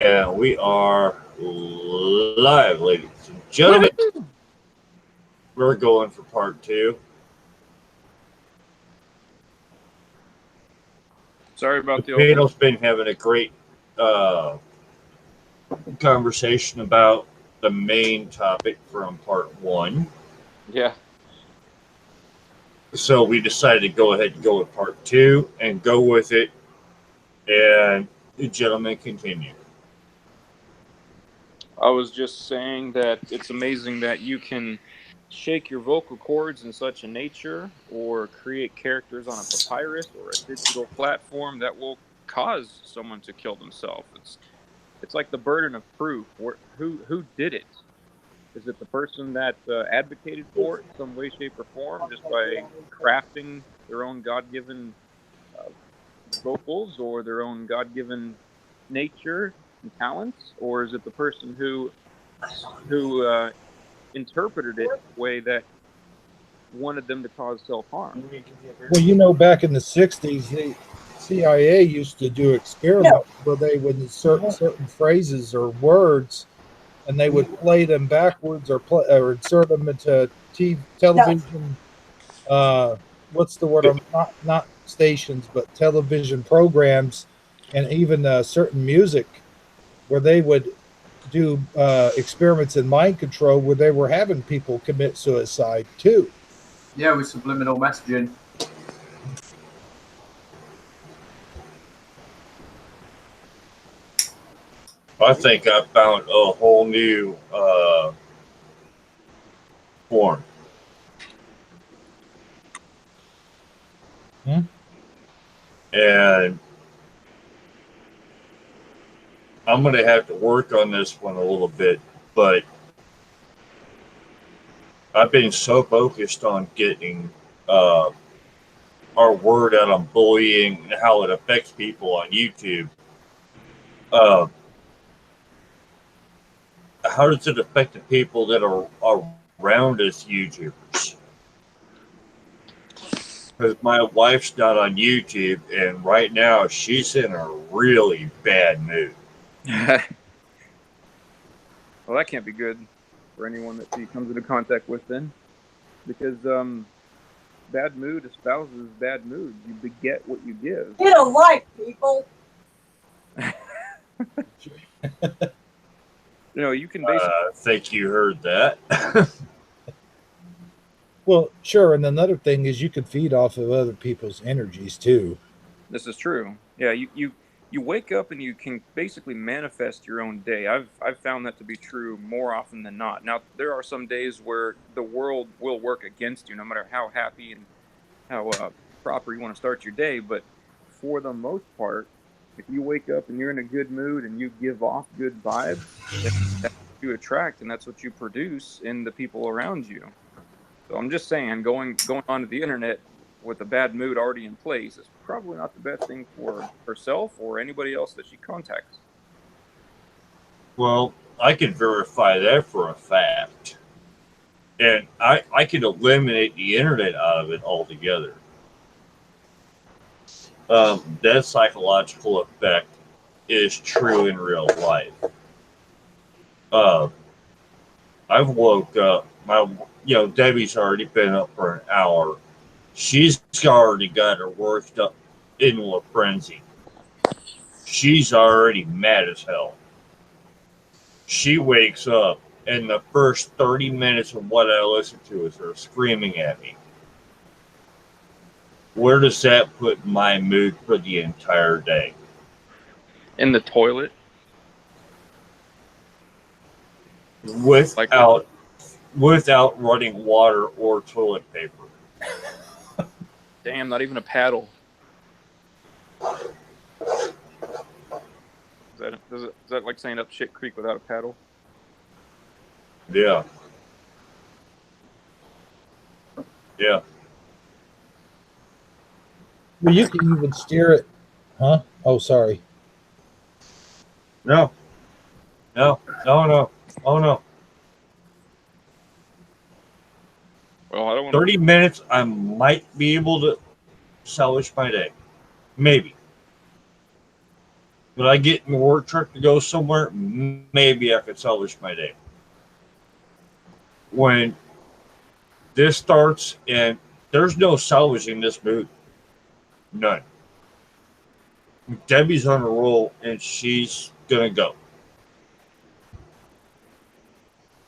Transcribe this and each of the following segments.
And we are live, ladies and gentlemen. We're going for part two. Sorry The about the panel's been having a great conversation about the main topic from part one. Yeah. So we decided to go ahead and go with part two and go with it. And the gentleman continue. I was just saying that it's amazing that you can shake your vocal cords in such a nature or create characters on a papyrus or a digital platform that will cause someone to kill themselves. It's like the burden of proof. Who did it? Is it the person that advocated for it in some way, shape, or form just by crafting their own God-given uh, vocals or their own God-given nature and talents, or is it the person who interpreted it in a way that wanted them to cause self-harm? Well, back in the 60s, the CIA used to do experiments where they would insert certain phrases or words and they would play them backwards or insert them into television. What's the word? Not stations, but television programs, and even certain music, where they would do experiments in mind control, where they were having people commit suicide too. Yeah, with subliminal messaging. I think I found a whole new form. And I'm going to have to work on this one a little bit, but I've been so focused on getting our word out on bullying and how it affects people on YouTube. How does it affect the people that are around us YouTubers? Because my wife's not on YouTube, and right now she's in a really bad mood. Well, that can't be good for anyone that she comes into contact with then, because bad mood espouses bad mood. You beget what you give. You don't like people. You can basically. I think you heard that. Well, sure. And another thing is you can feed off of other people's energies too. This is true. Yeah, you wake up and you can basically manifest your own day. I've found that to be true more often than not. Now, there are some days where the world will work against you, no matter how happy and how proper you want to start your day. But for the most part, if you wake up and you're in a good mood and you give off good vibes, that's what you attract, and that's what you produce in the people around you. So I'm just saying, going onto the internet with a bad mood already in place is probably not the best thing for herself or anybody else that she contacts. Well, I can verify that for a fact. And I can eliminate the internet out of it altogether. That psychological effect is true in real life. I've woke up. Debbie's already been up for an hour. She's already got her worked up into a frenzy. She's already mad as hell. She wakes up, and the first 30 minutes of what I listen to is her screaming at me. Where does that put my mood for the entire day? In the toilet? Without running water or toilet paper. Damn, not even a paddle. Is that like saying up shit creek without a paddle? Yeah. Yeah. Well, you can even steer it. Huh? Oh, sorry. No. Oh, no. Well, I don't want 30 minutes, I might be able to salvage my day. Maybe. when I get in the work truck to go somewhere, maybe I could salvage my day. When this starts and there's no salvaging this mood, none. Debbie's on a roll and she's gonna go.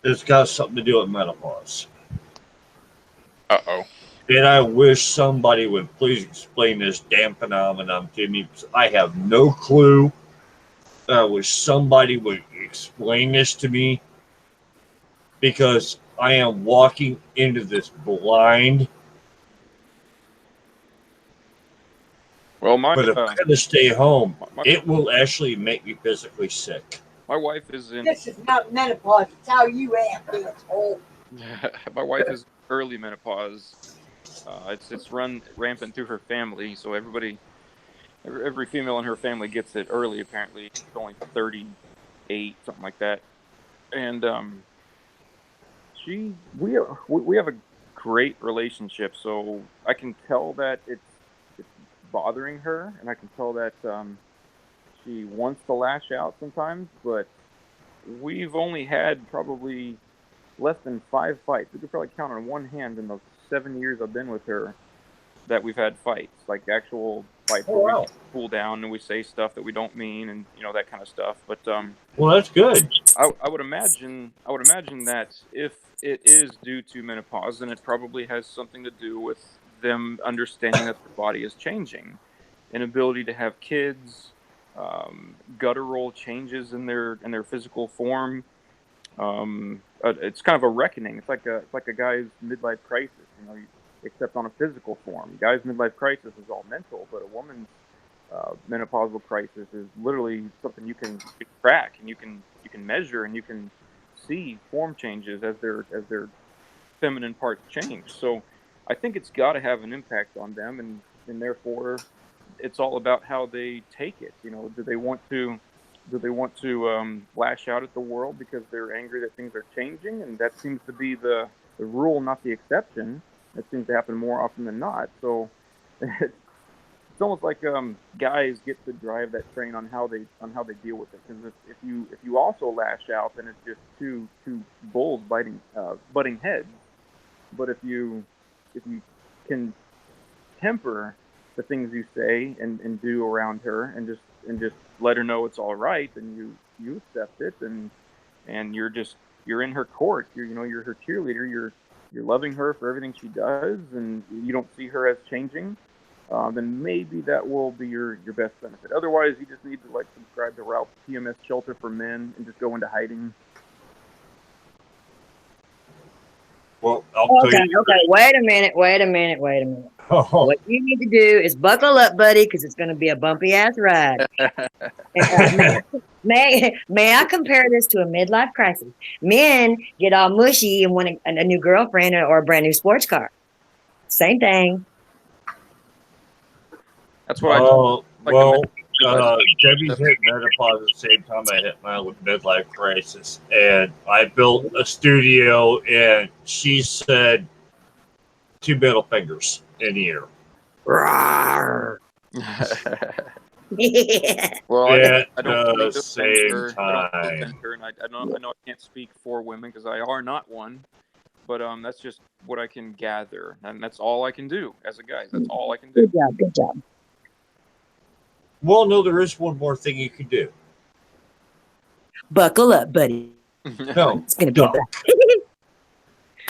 It's got something to do with menopause. Uh-oh. And I wish somebody would please explain this damn phenomenon to me because I have no clue. I wish somebody would explain this to me because I am walking into this blind. Well, my But if I have to stay home, my, it will actually make me physically sick. my wife is in This is not menopause. It's how you act, asshole. my wife is early menopause. It's run rampant through her family, so every female in her family gets it early. Apparently, it's only 38, something like that. And we have a great relationship, so I can tell that it's bothering her, and I can tell that she wants to lash out sometimes. But we've only had probably less than 5 fights. We could probably count on one hand in the 7 years I've been with her that we've had fights, like actual fights where we cool down and we say stuff that we don't mean, and that kind of stuff. But well, that's good. I would imagine that if it is due to menopause, then it probably has something to do with them understanding that their body is changing, inability to have kids, guttural changes in their physical form. It's kind of a reckoning. It's like a guy's midlife crisis, except on a physical form. Guy's midlife crisis is all mental, but a woman's menopausal crisis is literally something you can track and you can measure, and you can see form changes as their feminine parts change. So I think it's got to have an impact on them, and therefore it's all about how they take it. Do they want to lash out at the world because they're angry that things are changing? And that seems to be the rule, not the exception. It seems to happen more often than not. So it's almost like guys get to drive that train on how they deal with it. Because if you also lash out, then it's just two bulls butting heads. But if you can temper the things you say and do around her, and just let her know it's all right, and you accept it, and you're in her court. You're her cheerleader. You're loving her for everything she does, and you don't see her as changing. Then maybe that will be your best benefit. Otherwise, you just need to subscribe to Ralph's PMS Shelter for Men and just go into hiding. Well, I'll tell you. Okay. Wait a minute. Oh, What you need to do is buckle up, buddy, because it's going to be a bumpy ass ride. May I compare this to a midlife crisis? Men get all mushy and want a new girlfriend or a brand new sports car. Same thing. That's what I well, Debbie's hit menopause at the same time I hit mine with midlife crisis, and I built a studio, and she said 2 middle fingers in the air. Well, At I don't the mean to offend same her. time. And I know I can't speak for women because I are not one. But that's just what I can gather, and that's all I can do as a guy. That's all I can do. Good job. Well, no, there is one more thing you can do. Buckle up, buddy. No, It's going to be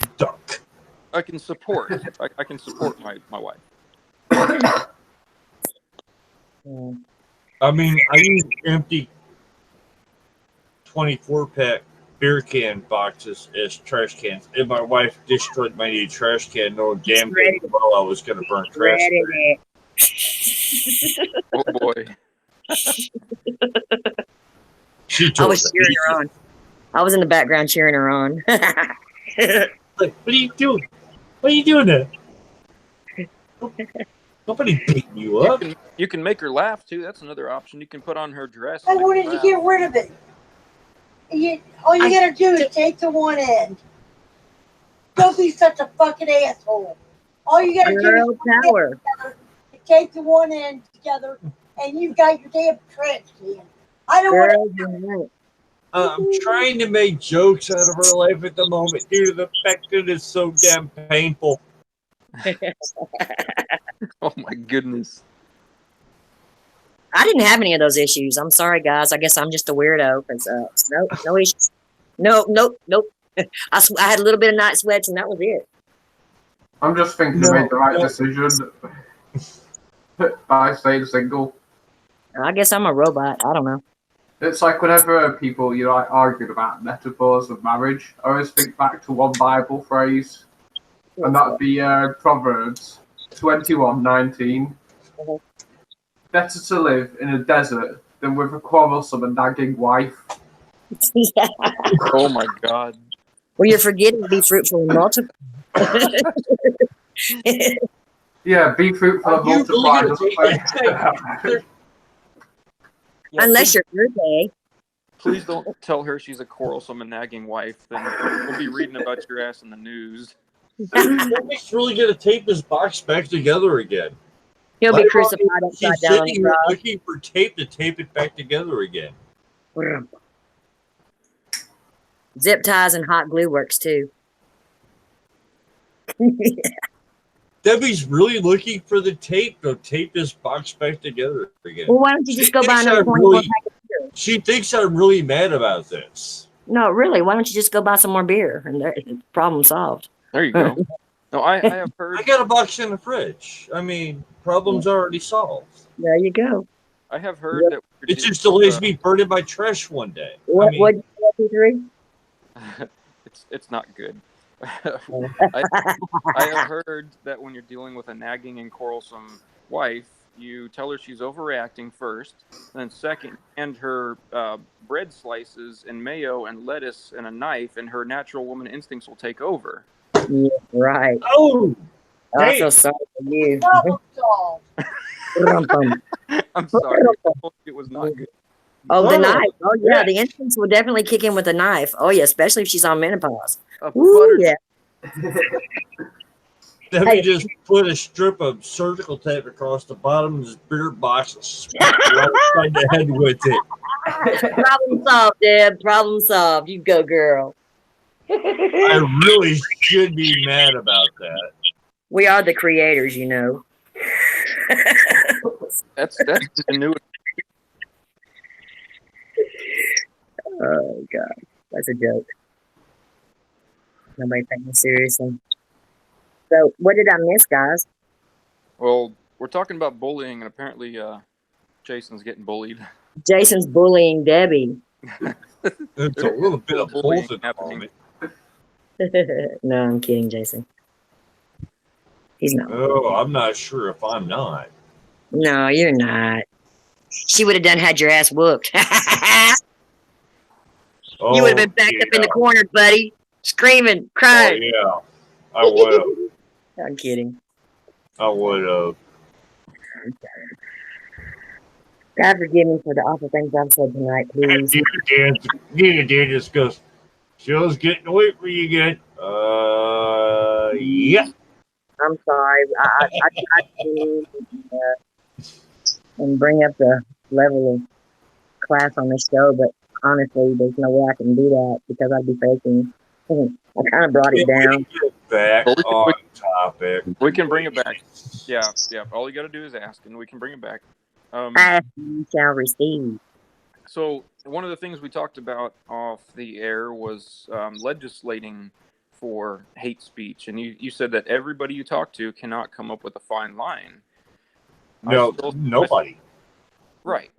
a duck. I can support. I can support my wife. I mean, I use empty 24-pack beer can boxes as trash cans, and my wife destroyed my new trash can, knowing damn good well I was going to burn trash. Oh boy! I was cheering her on. I was in the background cheering her on. Like, what are you doing? What are you doing there? Nobody beating you up. You can make her laugh too. That's another option. You can put on her dress. I wanted to get rid of it. All you gotta do is take the one end. Don't be such a fucking asshole. All you gotta do is power. take the one end together and you've got your damn trash can. I don't Girl, want to. you're right. I'm trying to make jokes out of her life at the moment due to the fact that it's so damn painful. Oh my goodness. I didn't have any of those issues. I'm sorry, guys. I guess I'm just a weirdo. Cause nope, no issues. Nope. I had a little bit of night sweats, and that was it. I'm just thinking I made the right decision by staying single. I guess I'm a robot. I don't know. It's like whenever people, like arguing about metaphors of marriage, I always think back to one Bible phrase, and that'd be Proverbs 21:19. Mhm. Better to live in a desert than with a quarrelsome and nagging wife. Oh my God. Well, you're forgetting to be fruitful and multiply. Yeah, be fruitful and Are you multiply. really Doesn't gonna play. Yeah, Unless you're birthday. please don't tell her she's a quarrelsome and nagging wife. Then we'll be reading about your ass in the news. Debbie's really gonna tape this box back together again. He'll be Later on, crucified upside she's down on sitting the here cross. looking for tape to tape it back together again. Zip ties and hot glue works too. Debbie's really looking for the tape to tape this box back together again. Well, why don't you just She go buy thinks another I'm 24 really- pack of beer? She thinks I'm really mad about this. No, really. Why don't you just go buy some more beer and problem solved? There you go. No, I have heard. I got a box in the fridge. I mean, problem's already solved. There you go. I have heard that. It just delays me burning my trash one day. What? I mean, What? P3? It's not good. I have heard that when you're dealing with a nagging and quarrelsome wife, you tell her she's overreacting first, then second, hand her bread slices and mayo and lettuce and a knife, and her natural woman instincts will take over. Yeah, right. oh, I feel sorry for you. Problem solved. I'm sorry. I told you it was not good. Oh, the Oh, knife. Oh, yeah. yeah. The instincts will definitely kick in with a knife. Oh, yeah. Especially if she's on menopause. A Ooh, butter yeah. Debbie Hey. just put a strip of surgical tape across the bottom of this beer box and smacked right upside the head with it. Problem solved, Deb. Problem solved. You go, girl. I really should be mad about that. We are the creators, you know. That's the new. Oh, God. That's a joke. Nobody take me seriously. So, what did I miss, guys? Well, we're talking about bullying, and apparently Jason's getting bullied. Jason's bullying Debbie. It's a little bit of Bullying both at the happening. moment. No, I'm kidding, Jason. He's not. Oh, I'm not sure if I'm not. No, you're not. She would have done had your ass whooped. Oh, You would have been backed up in the corner, buddy, screaming, Oh, crying. yeah. I would have. I'm kidding. I would have. God forgive me for the awful things I've said tonight, please. Yeah, Dan just goes, show's getting away from you again. Yeah. I'm sorry. I tried to and bring up the level of class on this show, but honestly, there's no way I can do that because I'd be faking. I kind of brought it down. Get back on topic. We can bring it back. Yeah. All you got to do is ask, and we can bring it back. Ask, you shall receive. So one of the things we talked about off the air was legislating for hate speech, and you said that everybody you talk to cannot come up with a fine line. No, nobody. Right.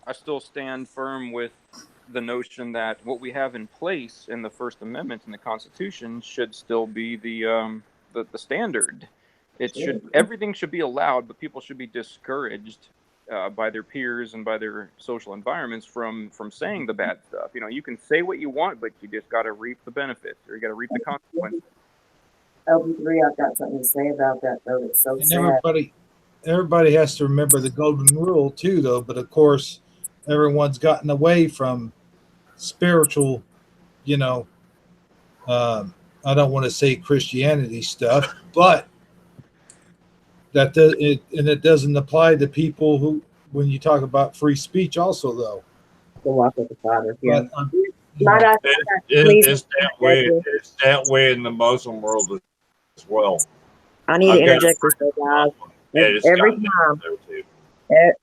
I still stand firm with the notion that what we have in place in the First Amendment in the Constitution should still be the standard. It should everything should be allowed, but people should be discouraged by their peers and by their social environments from saying the bad stuff. You know, you can say what you want, but you just got to reap the benefits, or you got to reap the consequences. LB3, I've got something to say about that, though. It's so And sad. everybody has to remember the golden rule too, though. But of course, everyone's gotten away from spiritual, I don't want to say Christianity stuff, but it doesn't apply to people when you talk about free speech, also though. To walk with the Father. Yeah. But Might I, please, It's that way. It's that way in the Muslim world as well. I need to I've got interject this, though, guys. Yeah, it's Every got time, there too.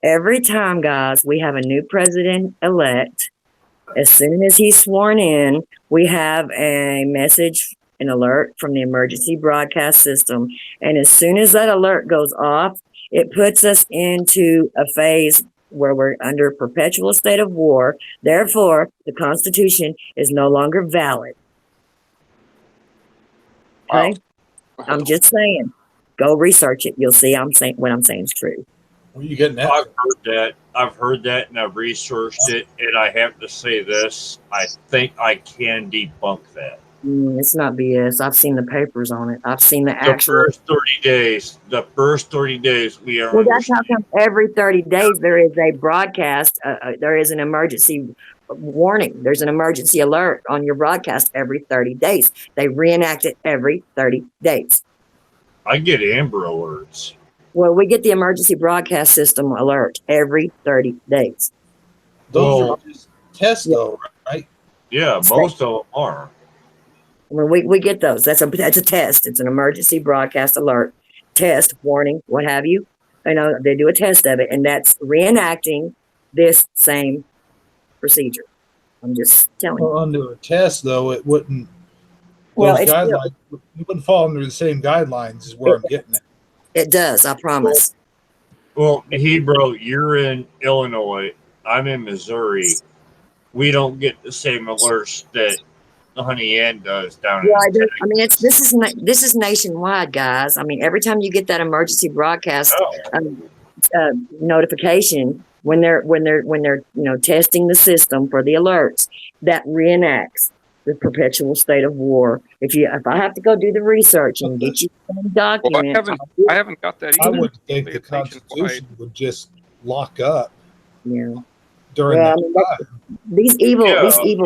every time, guys, we have a new president elect. As soon as he's sworn in, we have a message, an alert from the emergency broadcast system. And as soon as that alert goes off, it puts us into a phase where we're under perpetual state of war. Therefore, the Constitution is no longer valid. Okay? Wow. I'm just saying. Go research it. You'll see what I'm saying is true. where you getting that? I've heard that, and I've researched it, and I have to say this: I think I can debunk that. It's not BS. I've seen the papers on it. I've seen the The actual. first 30 days, we are. Well, that's how come every 30 days there is a broadcast. There is an emergency warning. There's an emergency alert on your broadcast every 30 days. They reenact it every 30 days. I get Amber alerts. Well, we get the emergency broadcast system alert every 30 days. Those Well, are just tests, though, right? Yeah, most of them are. I mean, we get those. That's a test. It's an emergency broadcast alert, test, warning, what have you. You know, they do a test of it, and that's reenacting this same procedure. I'm just telling you. Well, under a test, though, it wouldn't. Well, Those it's still, guidelines, it wouldn't fall under the same guidelines. Is where I'm getting at. it does. I promise. Well, Hebrew, you're in Illinois. I'm in Missouri. We don't get the same alerts that Honey Ann does down Yeah, in Texas. I mean, this is nationwide, guys. I mean, every time you get that emergency broadcast notification when they're testing the system for the alerts, that reenacts the perpetual state of war. If I have to go do the research and get you some document, I haven't got that I either. would think the Constitution would just lock up yeah. during Well, that I mean, time. these evil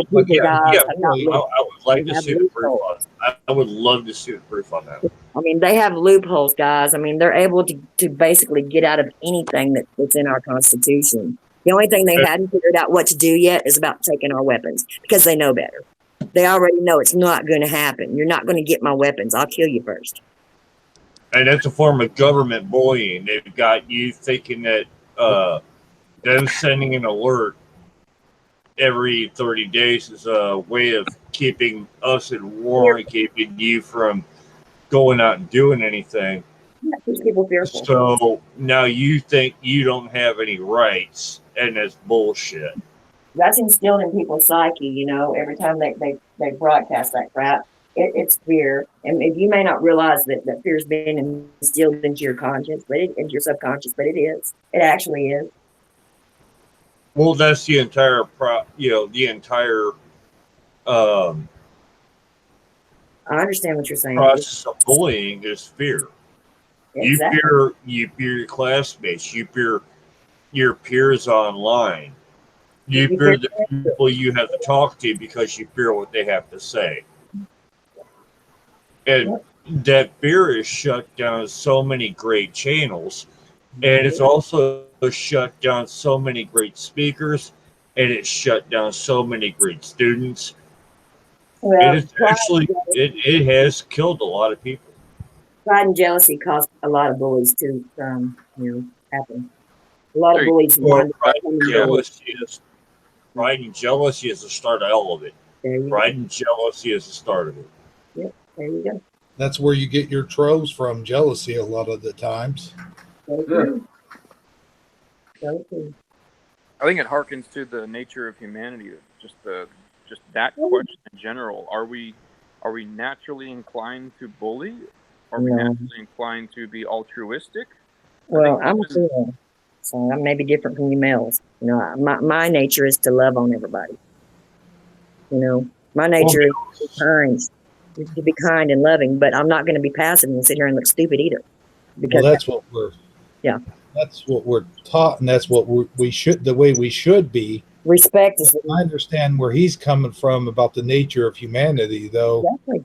people, guys. Yeah, have not I would like they to have see the proof loopholes. on. I would love to see the proof on that. I mean, they have loopholes, guys. I mean, they're able to basically get out of anything that's in our Constitution. The only thing they hadn't figured out what to do yet is about taking our weapons, because they know better. They already know it's not going to happen. You're not going to get my weapons. I'll kill you first. And that's a form of government bullying. They've got you thinking that them sending an alert every 30 days is a way of keeping us in war and keeping you from going out and doing anything. That keeps people fearful. So now you think you don't have any rights, and that's bullshit. That's instilled in people's psyche, you know, every time they broadcast that crap. It's fear. And you may not realize that fear's been instilled into your conscience, into your subconscious, but it is. It actually is. Well, that's the entire I understand what you're saying. process of bullying is fear. Exactly. You fear your classmates. You fear your peers online. You fear the people you have to talk to because you fear what they have to say. And that fear is shut down so many great channels. And it's also shut down so many great speakers. And it's shut down so many great students. Well, it has killed a lot of people. Pride and jealousy caused a lot of bullies to happen. A lot of bullies. Pride and jealousy is the start of all of it. Pride and jealousy is the start of it. Yep, there you go. That's where you get your trolls from, jealousy a lot of the times. So true. So true. I think it harkens to the nature of humanity. Just that question in general. Are we naturally inclined to bully? Are we naturally inclined to be altruistic? Well, I'm a female, so I may be different from you males. You know, my nature is to love on everybody. You know, my nature is to be kind and loving, but I'm not going to be passive and sit here and look stupid either. Because that's what we're taught, and that's what we should, the way we should be. Respect is. I understand where he's coming from about the nature of humanity, though. Exactly.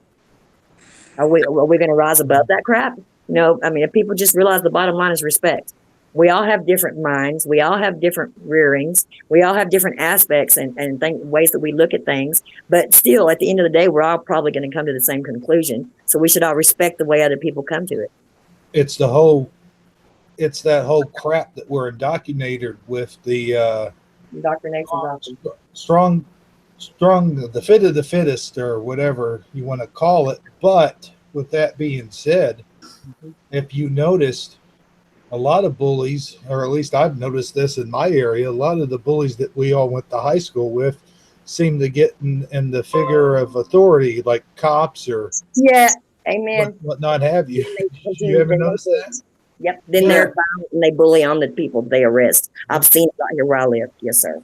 Are we going to rise above that crap? No, I mean, if people just realize the bottom line is respect. We all have different minds. We all have different rearings. We all have different aspects and ways that we look at things. But still, at the end of the day, we're all probably going to come to the same conclusion. So we should all respect the way other people come to it. It's that whole crap that we're indoctrinated with, the Indoctrination. strong, the fit of the fittest, or whatever you want to call it. But with that being said, if you noticed, a lot of bullies, or at least I've noticed this in my area, a lot of the bullies that we all went to high school with seem to get in the figure of authority, like cops or Amen. what not have you. You ever notice that? Yep. Then they're violent and they bully on the people they arrest. I've seen it right here where I live. Yes, sir.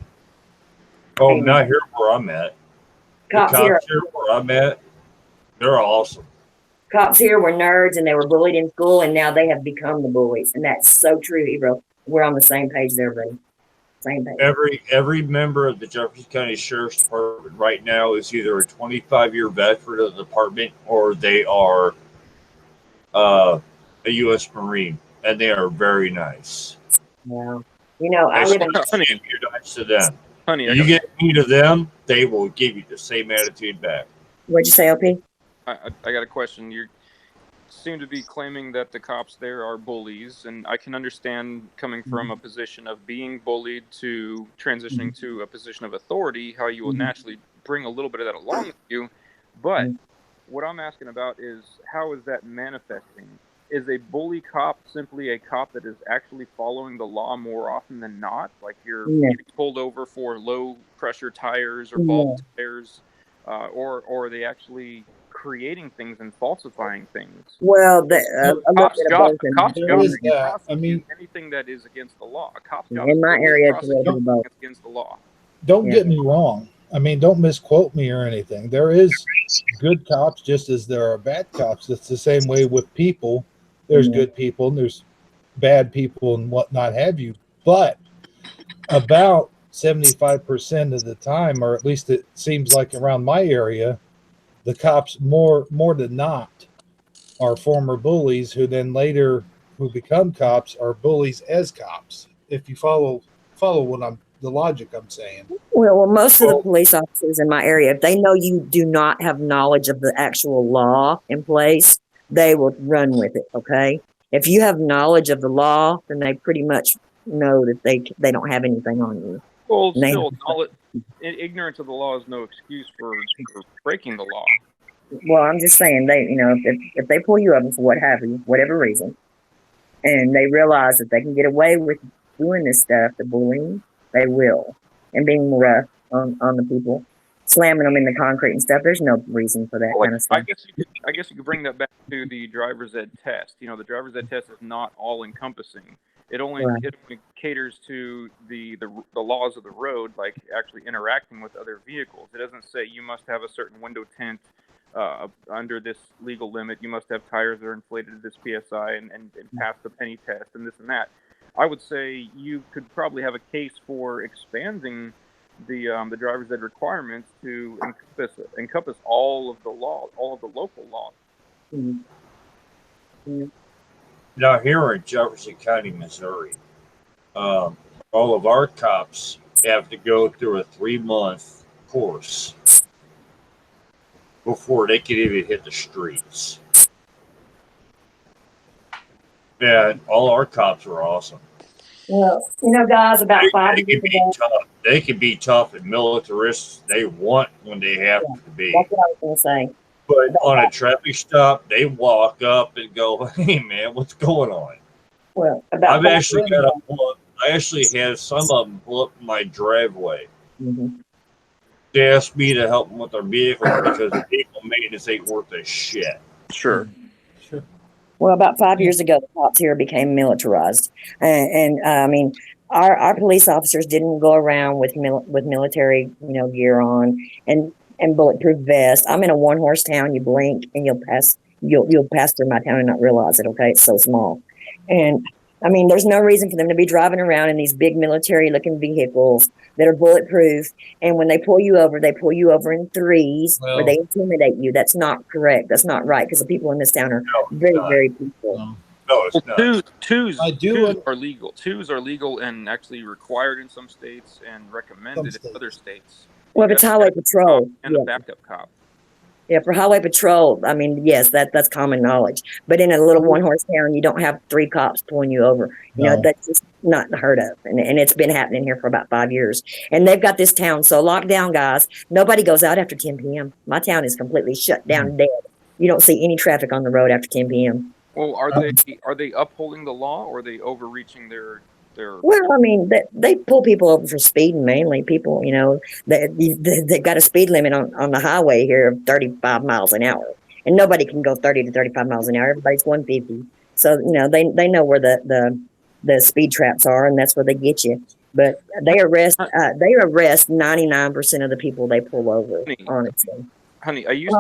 Oh, not here where I'm at. Cops here where I'm at, they're awesome. Cops here were nerds and they were bullied in school, and now they have become the bullies. And that's so true, Hero. We're on the same page there, buddy. Same page. Every member of the Jefferson County Sheriff's Department right now is either a 25-year veteran of the department or they are a U.S. Marine, and they are very nice. Yeah. You know, I live in you're nice to them. Honey, you get mean to them, they will give you the same attitude back. What'd you say, OP? I got a question. You seem to be claiming that the cops there are bullies, and I can understand coming from a position of being bullied to transitioning to a position of authority, how you will naturally bring a little bit of that along with you. But what I'm asking about is, how is that manifesting? Is a bully cop simply a cop that is actually following the law more often than not? Like you're getting pulled over for low pressure tires or bald tires, or are they actually creating things and falsifying things? Well, cop's job is anything that is against the law. A cop's job in my area is against the law. Don't get me wrong. I mean, don't misquote me or anything. There is good cops just as there are bad cops. It's the same way with people. There's good people and there's bad people and whatnot have you. But about 75% of the time, or at least it seems like around my area, the cops more than not are former bullies who then later who become cops are bullies as cops. If you follow what the logic I'm saying. Well, most of the police officers in my area, if they know you do not have knowledge of the actual law in place, they will run with it. Okay. If you have knowledge of the law, then they pretty much know that they don't have anything on you. Well, still, ignorance of the law is no excuse for breaking the law. Well, I'm just saying if they pull you up for whatever reason, and they realize that they can get away with doing this stuff, the bullying, they will, and being rough on the people, slamming them in the concrete and stuff. There's no reason for that kind of stuff. I guess you could bring that back to the driver's ed test. You know, the driver's ed test is not all encompassing. It only caters to the laws of the road, like actually interacting with other vehicles. It doesn't say you must have a certain window tint under this legal limit. You must have tires that are inflated to this PSI and pass the penny test and this and that. I would say you could probably have a case for expanding the driver's ed requirements to encompass all of the law, all of the local laws. Now, here in Jefferson County, Missouri, all of our cops have to go through a 3-month course before they can even hit the streets. And all our cops are awesome. Well, guys, about 5 years ago, they can be tough and militarist they want when they have to be. That's what I was going to say. But on a traffic stop, they walk up and go, "Hey, man, what's going on?" Well, I actually had some of them pull up my driveway. They asked me to help them with their vehicle because the vehicle maintenance ain't worth a shit. Sure. Well, about 5 years ago, the cops here became militarized, and I mean, our police officers didn't go around with military, gear on and bulletproof vests. I'm in a 1-horse town. You blink and you'll pass through my town and not realize it. Okay, it's so small, and I mean, there's no reason for them to be driving around in these big military-looking vehicles that are bulletproof. And when they pull you over in threes, or they intimidate you. That's not correct. That's not right, because the people in this town are very peaceful. No, it's not. Twos I do. are legal. Twos are legal and actually required in some states and recommended Some in other states. Well, if it's highway patrol, And a yeah. backup cop. Yeah, for highway patrol, I mean, yes, that's common knowledge. But in a little one-horse town, you don't have 3 cops pulling you over. You know, No. that's just not heard of. And it's been happening here for about 5 years. And they've got this town so locked down, guys. Nobody goes out after 10 p.m. My town is completely shut down and dead. You don't see any traffic on the road after 10 p.m. Well, are they upholding the law, or are they overreaching their? Well, I mean, they pull people over for speeding mainly. People, you know, they've got a speed limit on the highway here of 35 miles an hour. And nobody can go 30 to 35 miles an hour. Everybody's 150. So, you know, they know where the speed traps are, and that's where they get you. But they arrest 99% of the people they pull over, honestly. Honey, I used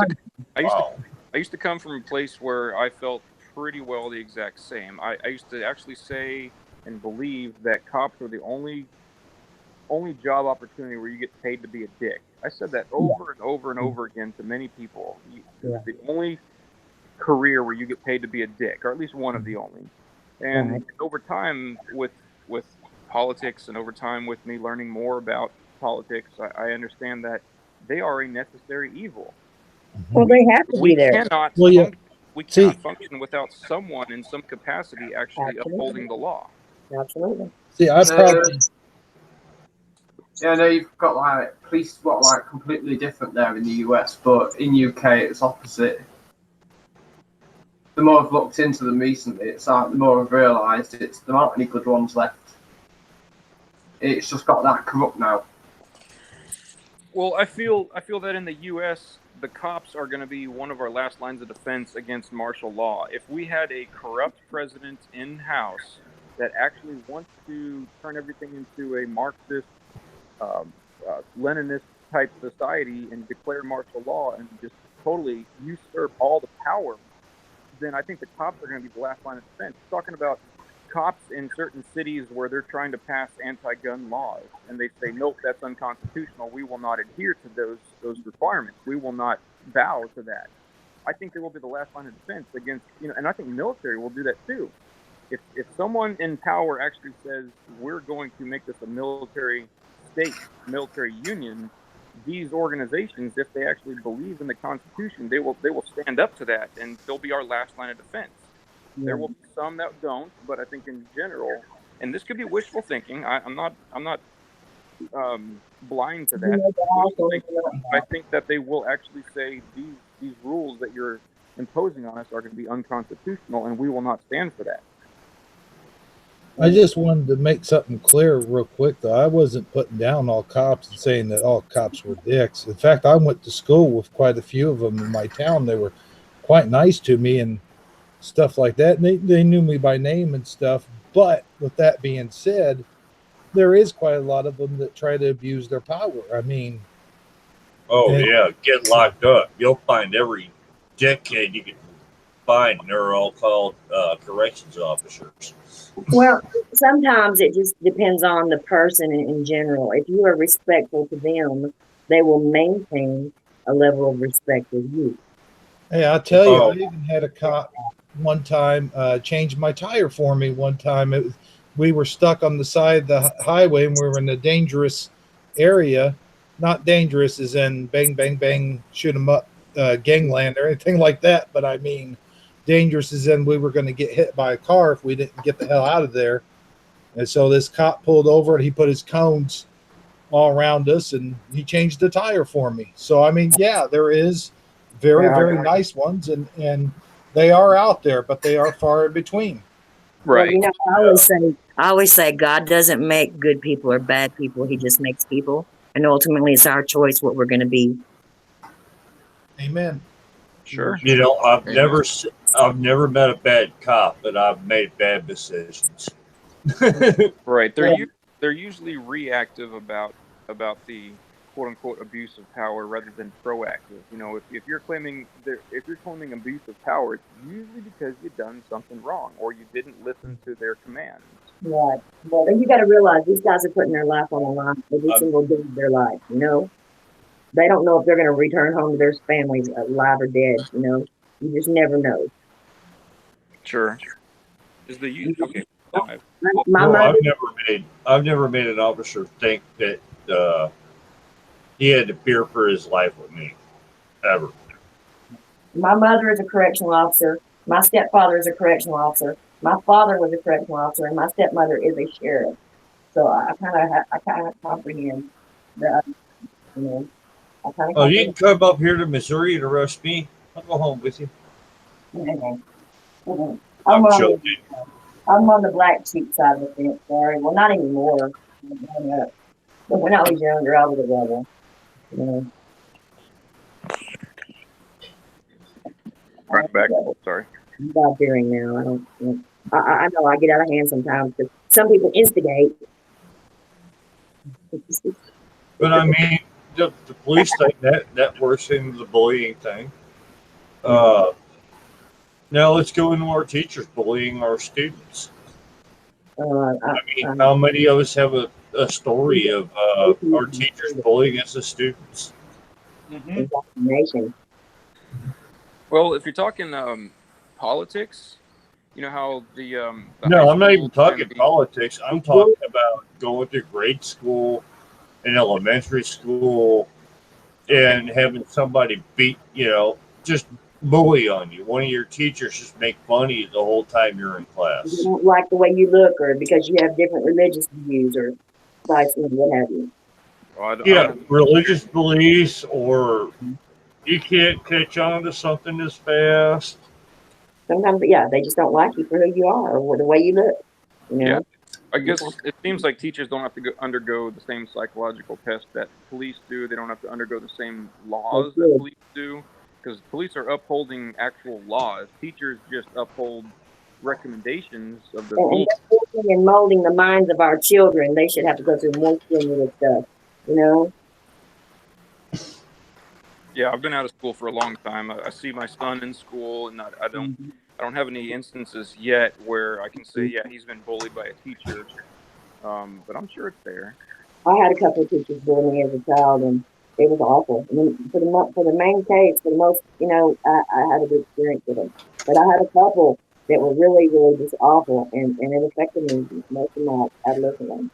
to come from a place where I felt pretty well the exact same. I used to actually say and believe that cops were the only job opportunity where you get paid to be a dick. I said that over and over and over again to many people. It's the only career where you get paid to be a dick, or at least one of the only. And over time, with politics, and over time with me learning more about politics, I understand that they are a necessary evil. Well, they have to be there. We cannot function without someone in some capacity actually upholding the law. Absolutely. See, I probably. Yeah, no, you've got like police spotlight completely different there in the US, but in UK it's opposite. The more I've looked into them recently, it's like the more I've realised there aren't any good ones left. It's just got that corrupt now. Well, I feel that in the U.S., the cops are going to be one of our last lines of defense against martial law. If we had a corrupt president in-house that actually wants to turn everything into a Marxist, Leninist type society and declare martial law and just totally usurp all the power, then I think the cops are going to be the last line of defense. Talking about cops in certain cities where they're trying to pass anti-gun laws, and they say, nope, that's unconstitutional. We will not adhere to those requirements. We will not bow to that. I think they will be the last line of defense against, and I think military will do that too. If someone in power actually says, we're going to make this a military state, military union, these organizations, if they actually believe in the Constitution, they will stand up to that, and they'll be our last line of defense. Yeah. There will be some that don't, but I think in general, and this could be wishful thinking. I'm not blind to that. I think that they will actually say these rules that you're imposing on us are going to be unconstitutional, and we will not stand for that. I just wanted to make something clear real quick, though. I wasn't putting down all cops and saying that all cops were dicks. In fact, I went to school with quite a few of them in my town. They were quite nice to me and stuff like that. And they knew me by name and stuff. But with that being said, there is quite a lot of them that try to abuse their power. I mean... get locked up. You'll find every dickhead you can find, and they're all called corrections officers. Well, sometimes it just depends on the person in general. If you are respectful to them, they will maintain a level of respect with you. Hey, I'll tell you, I even had a cop one time change my tire for me one time. We were stuck on the side of the highway, and we were in a dangerous area. Not dangerous as in bang, bang, bang, shoot 'em up, gangland or anything like that, but I mean dangerous as in we were going to get hit by a car if we didn't get the hell out of there. And so this cop pulled over and he put his cones all around us and he changed the tire for me. So, I mean, yeah, there is very nice ones and they are out there, but they are far in between. Right. Well, I always say God doesn't make good people or bad people. He just makes people. And ultimately it's our choice what we're going to be. Amen. Sure. I've never met a bad cop, but I've made bad decisions. Right. They're usually reactive about the quote unquote abuse of power rather than proactive. If you're claiming abuse of power, it's usually because you've done something wrong or you didn't listen to their commands. Right. Well, then you got to realize these guys are putting their life on the line every single day of their life. They don't know if they're going to return home to their families alive or dead. You just never know. Sure. Is the youth okay? 5. My No, mother, I've never made an officer think that he had to fear for his life with me, ever. my mother is a correctional officer. My stepfather is a correctional officer. My father was a correctional officer, and my stepmother is a sheriff. So I kind of comprehend the, you know, I kind of Oh, you can comprehend. come up here to Missouri to arrest me. I'll go home with you. Mhm. Mhm. I'm I'm on joking. I'm on the black sheep side of the fence. Sorry, well, not anymore. But when I was younger, I was a rebel. You know, I was Right a back. rebel. Sorry. I'm God fearing now. I don't. You know, I know I get out of hand sometimes because some people instigate. But I mean, the police thing that works into the bullying thing. Uh, Now let's go into our teachers bullying our students. I mean, I, how many of us have a story of our teachers bullying us as students? indoctrination. Well, if you're talking politics, you know how the high No, I'm not even schools and talking the politics. I'm talking about going to grade school and elementary school okay. and having somebody beat, just bully on you. One of your teachers just make fun of you the whole time you're in They class. don't like the way you look, or because you have different religious views, or vice versa, what have you. Well, I don't Yeah, have any religious teachers. beliefs, or you can't catch on to something this fast. Sometimes, yeah, they just don't like you for who you are or the way you look. You Yeah, know. I guess it seems like teachers don't have to undergo the same psychological test that police do. They don't have to undergo the same They laws that should. police do, because police are upholding actual laws. Teachers just uphold recommendations of the And school. they're forging and molding the minds of our children. They should have to go through more stimulus stuff. You know. Yeah, I've been out of school for a long time. I see my son in school, and Mhm. I don't have any instances yet where I can say, yeah, he's been bullied by a teacher. But I'm sure it's there. I had a couple of teachers bully me as a child, and it was awful. I mean, for the main case, for the most, I had a good experience with them. But I had a couple that were really, really just awful, and it affected me most of my adolescent life.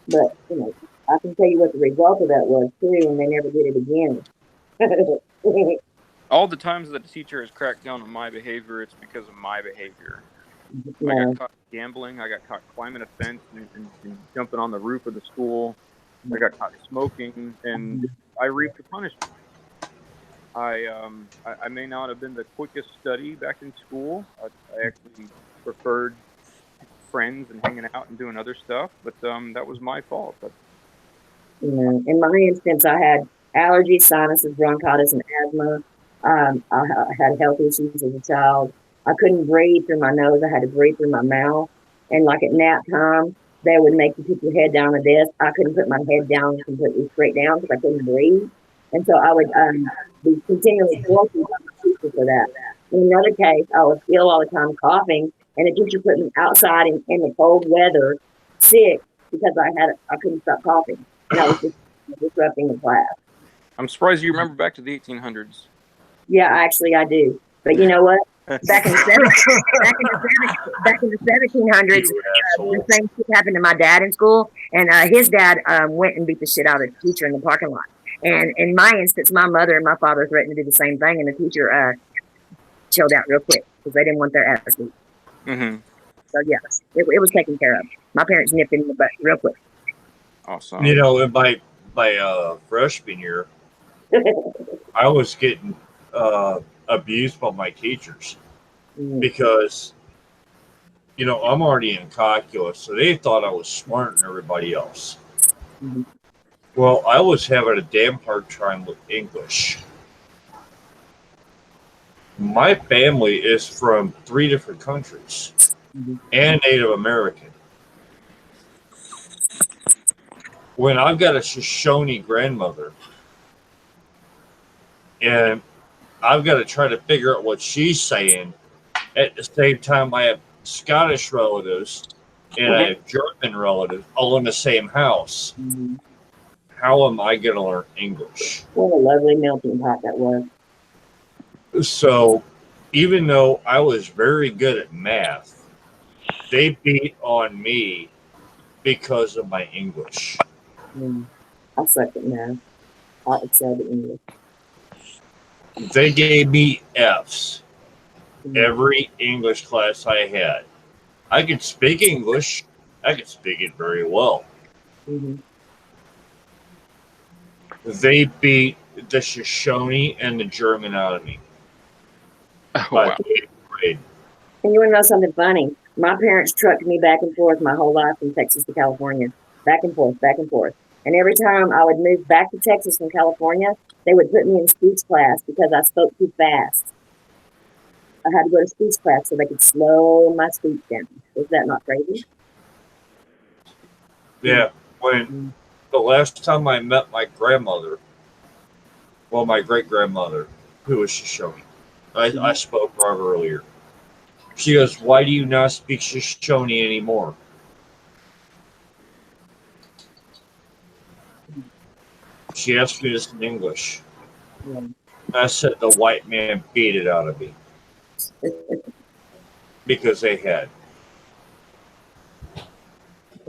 But I can tell you what the result of that was too, and they never did it again. All the times that the teacher has cracked down on my behavior, it's because of my behavior. I got No. caught gambling. I got caught climbing a fence and jumping on the roof of the school. I got caught smoking, and I reaped the punishment. I may not have been the quickest study back in school. I actually preferred friends and hanging out and doing other stuff, but that was my fault. But In my instance, I had allergies, sinuses, bronchitis, and asthma. I had health issues as a child. I couldn't breathe through my nose. I had to breathe through my mouth. And like at nap time, they would make you put your head down on the desk. I couldn't put my head down completely straight down because I couldn't breathe. And so I would be continually forcing my teacher for that. In another case, I was ill all the time, coughing, and the teacher put me outside in the cold weather, sick, because I couldn't stop coughing, and I was just disrupting the class. I'm surprised you remember back to the 1800s. Yeah, actually, I do. But you know what? Back in the back in the 1700s, You the asshole. same shit happened to my dad in school, and his dad went and beat the shit out of the teacher in the parking lot. And in my instance, my mother and my father threatened to do the same thing, and the teacher chilled out real quick because they didn't want their ass beat. Mm-hmm. So yeah, it was taken care of. My parents nipped it in the butt real quick. Awesome. In my freshman year, I was getting abused by my teachers because I'm already in calculus, so they thought I was smarter than everybody else. Mhm. Well, I was having a damn hard time with English. My family is from 3 different countries Mhm. and Native American. When I've got a Shoshone grandmother and I've got to try to figure out what she's saying, at the same time I have Scottish relatives and I have German relatives all in the same house. Mhm. How am I going to learn English? What a lovely melting pot that was. So even though I was very good at math, they beat on me because of my English. I suck at math. I excelled at English. They gave me F's Mm. every English class I had. I could speak English. I could speak it very well. Mhm. They beat the Shoshone and the German out of me Oh by wow. the 8th grade. And you want to know something funny? My parents trucked me back and forth my whole life from Texas to California, back and forth, back and forth. And every time I would move back to Texas from California, they would put me in speech class because I spoke too fast. I had to go to speech class so they could slow my speech down. Is that not crazy? Yeah, when the last time I met my grandmother, well, my great grandmother, who was Shoshone, I spoke her earlier. She goes, "Why do you not speak Shoshone anymore?" She asked me this in English. Yeah. I said the white man beat it out of me because they had.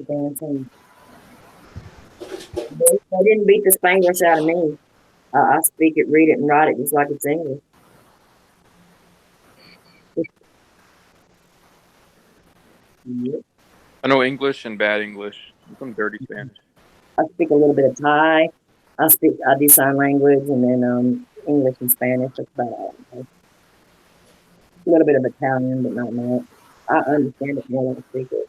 Dancing. They didn't beat the Spanglish out of me. I speak it, read it, and write it just like it's English. Yep. I know English and bad English. Some dirty Spanish. I speak a little bit of Thai. I do sign language and then English and Spanish. That's about all. A little bit of Italian, but not much. I understand it more than I speak it.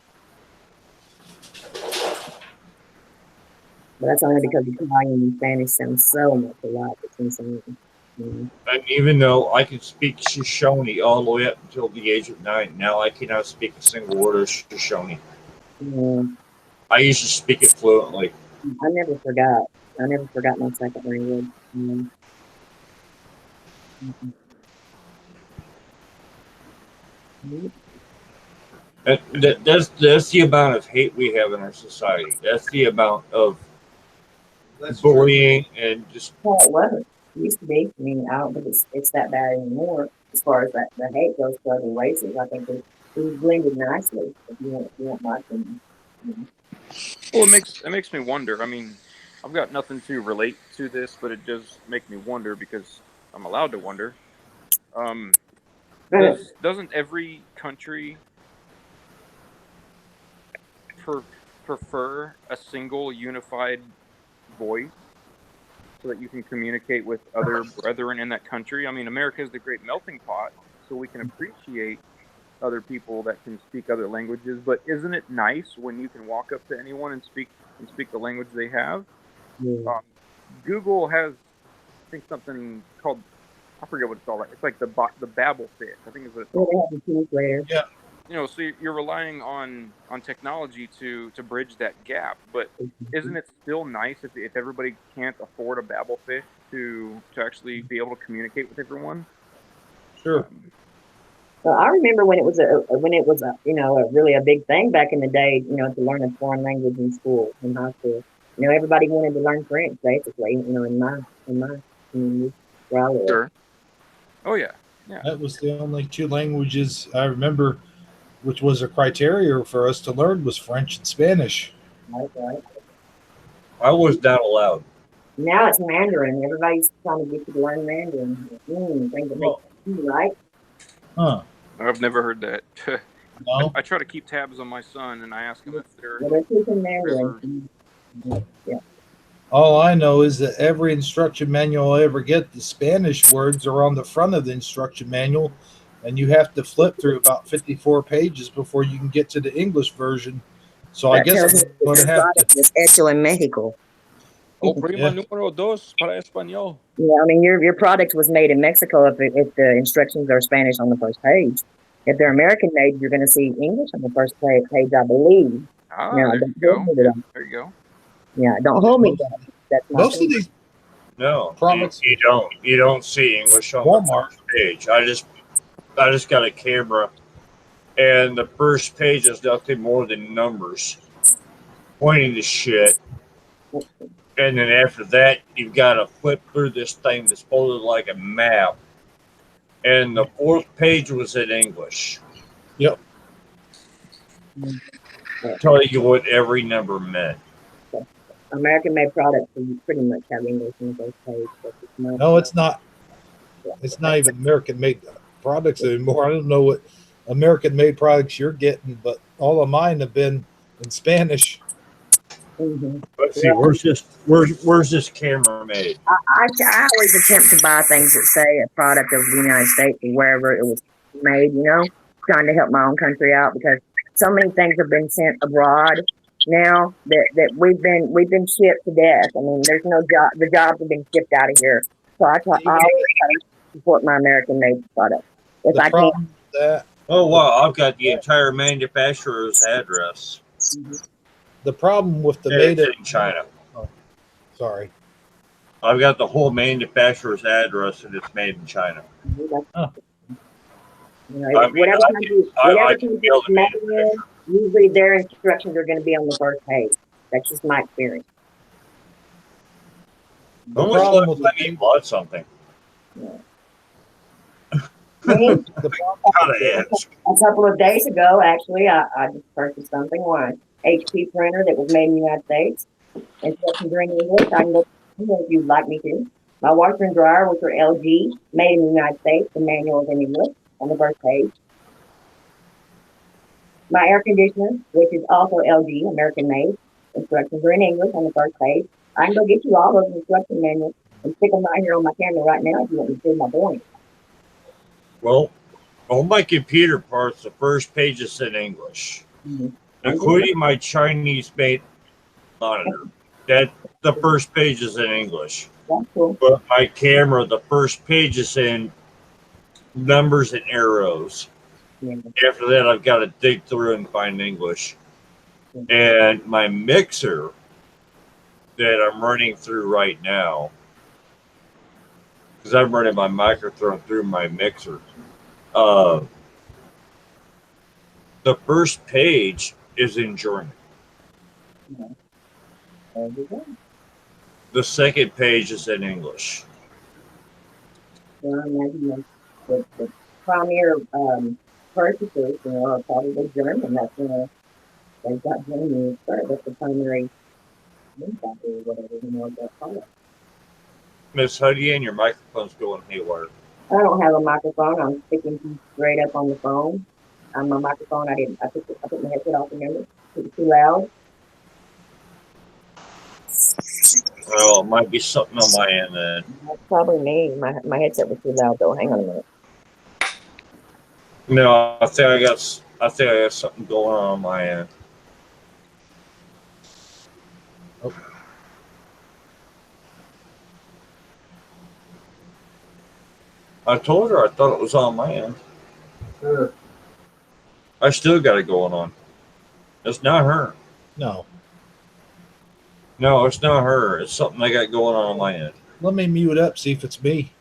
But that's only because Italian and Spanish sound so much alike. It's insane. And even though I can speak Shoshone all the way up until the age of 9, now I cannot speak a single word of Shoshone. Yeah. I used to speak it fluently. I never forgot. I never forgot my second language. Mhm. That's the amount of hate we have in our society. That's the amount of bullying and just. Well, it wasn't. It used to be. I mean, I don't think it's that bad anymore as far as that the hate goes to other races. I think it blended nicely. If you want my opinion. Well, it makes me wonder. I mean, I've got nothing to relate to this, but it does make me wonder because I'm allowed to wonder. Doesn't every country prefer a single unified voice so that you can communicate with other brethren in that country? I mean, America is the great melting pot, so we can appreciate other people that can speak other languages. But isn't it nice when you can walk up to anyone and speak the language they have? Yeah. Google has, I think, something called, I forget what it's called. It's like the Babel fish, I think is what it's called. They have a translator. Yeah. You know, so you're relying on technology to bridge that gap. But isn't it still nice if everybody can't afford a Babel fish to actually be able to communicate with everyone? Sure. Well, I remember when it was really a big thing back in the day. To learn a foreign language in school, in high school. Everybody wanted to learn French, basically. In my community where I live. Sure. Oh yeah. Yeah. That was the only two languages I remember, which was a criteria for us to learn, was French and Spanish. Right. I was not allowed. Now it's Mandarin. Everybody's trying to get you to learn Mandarin. Right? Huh. I've never heard that. No. I try to keep tabs on my son, and I ask him if they're. Well, they're teaching Mandarin. Yeah. All I know is that every instruction manual I ever get, the Spanish words are on the front of the instruction manual, and you have to flip through about 54 pages before you can get to the English version. So I guess I'm going to have to. It's hecho en Mexico. Prima número 2 para español. Yeah, I mean, your product was made in Mexico if the instructions are Spanish on the first page. If they're American made, you're going to see English on the first page, I believe. There you go. There you go. Yeah, don't hold me. That's most of these. No, products. You don't see English on Walmart. the first page. I just got a camera, and the first page is nothing more than numbers pointing to shit. And then after that, you've got to flip through this thing that's folded like a map. and the fourth page was in English. Yep. Tell you what every number meant. American-made products, you pretty much have English in the first page. No, it's not. It's not even American-made products anymore. I don't know what American-made products you're getting, but all of mine have been in Spanish. Mm-hmm. Let's see, where's this camera made? I always attempt to buy things that say a product of the United States or wherever it was made, trying to help my own country out because so many things have been sent abroad now that we've been shipped to death. I mean, there's no job. The jobs have been shipped out of here. So I always try to support my American-made product. If I can. Oh, wow, I've got the entire manufacturer's address. The problem with the made in China. Oh, sorry. I've got the whole manufacturer's address and it's made in China. Oh. Whatever usually their instructions are going to be on the first page. That's just my experience. The problem with let me bought something. Yeah. A couple of days ago, actually, I just purchased something on HP printer that was made in the United States. Instructions are in English. I can go if you'd like me to. My washer and dryer, which are LG, made in the United States. The manual is in English on the first page. My air conditioner, which is also LG, American made. Instructions are in English on the first page. I can go get you all those instruction manuals and stick them right here on my camera right now if you want me to do my point. Well, on my computer parts, the first page is in English, including my Chinese-made monitor. That the first page is in English. That's cool. But my camera, the first page is in numbers and arrows. Yeah. After that, I've got to dig through and find English. And my mixer that I'm running through right now, because I'm running my microphone through my mixer. The first page is in German. The second page is in English. The premier purchasers, are probably German. That's they've got German first. That's the primary manufacturer or whatever, that product. Miss Huddy, and your microphone's going haywire. I don't have a microphone. I'm speaking straight up on the phone. My microphone, I took my headset off, remember? It's too loud. Well, it might be something on my end then. That's probably me. My headset was too loud though. Hang on a minute. No, I think I got something going on my end. Oh. I told her I thought it was on my end. Sure. I still got it going on. It's not her. No. No, it's not her. It's something I got going on my end. Let me mute up, see if it's me.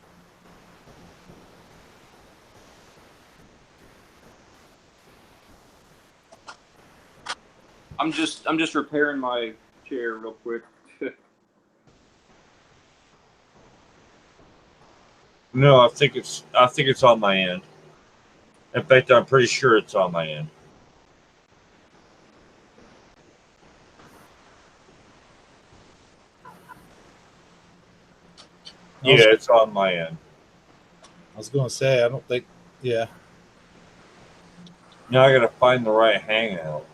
I'm just repairing my chair real quick. No, I think it's on my end. In fact, I'm pretty sure it's on my end. Yeah, it's on my end. I was going to say, I don't think, yeah. Now I got to find the right hangout.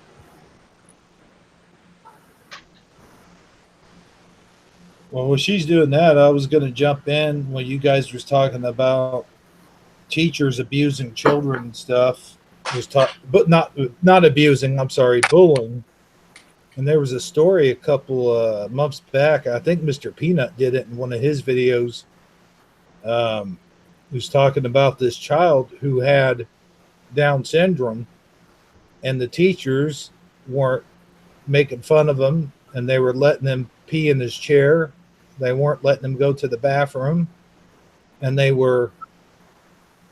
Well, when she's doing that, I was going to jump in when you guys was talking about teachers abusing children and stuff. But not abusing. I'm sorry, bullying. And there was a story a couple months back. I think Mr. Peanut did it in one of his videos. Who's talking about this child who had Down syndrome, and the teachers weren't making fun of him, and they were letting him pee in his chair. They weren't letting him go to the bathroom, and they were,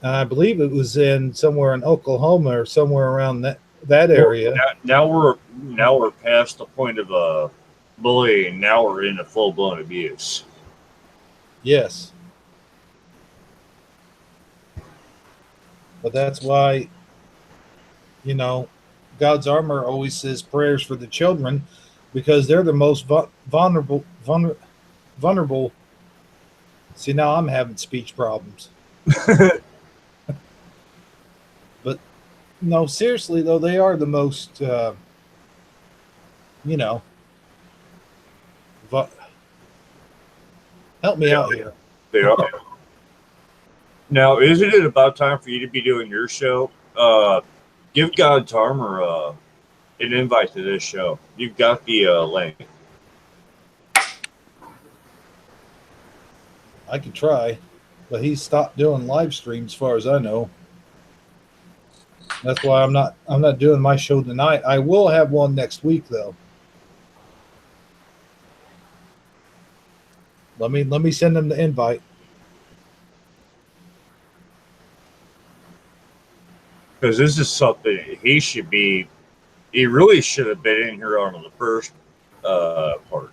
I believe it was in somewhere in Oklahoma or somewhere around that area. Now we're past the point of bullying. Now we're into full-blown abuse. Yes. But that's why, you know, God's armor always says prayers for the children because they're the most vulnerable. See, now I'm having speech problems. But no, seriously though, they are the most, you know, vu- help me out here. They are. Now, isn't it about time for you to be doing your show? Give God's Armor an invite to this show. You've got the link. I could try, but he's stopped doing live streams, as far as I know. That's why I'm not doing my show tonight. I will have one next week though. Let me send him the invite. Because this is something he should be. He really should have been in here on the first part.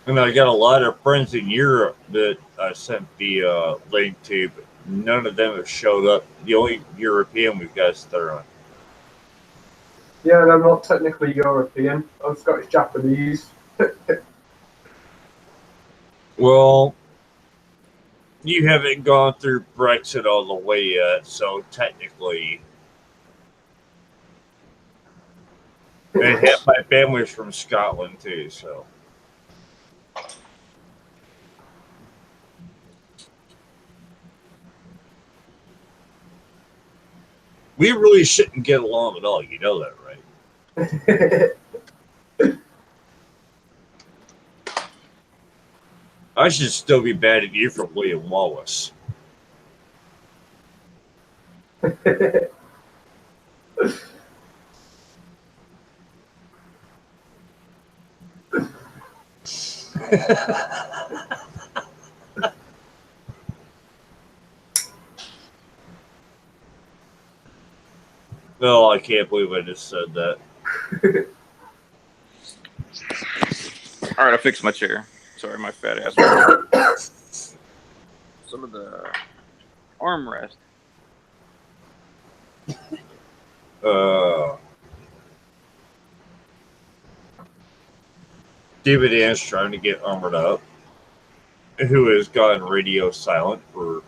And I got a lot of friends in Europe that I sent the link to, but none of them have showed up. The only European we've got is Theron. Yeah, and I'm not technically European. I'm Scottish Japanese. Well, you haven't gone through Brexit all the way yet, so technically, and half my family's from Scotland too. So, we really shouldn't get along at all. You know that, right? I should still be mad at you for William Wallace. No, I can't believe I just said that. All right, I fixed my chair. Sorry, my fat ass. Some of the armrest. David Ann's trying to get armored up, who has gotten radio silent for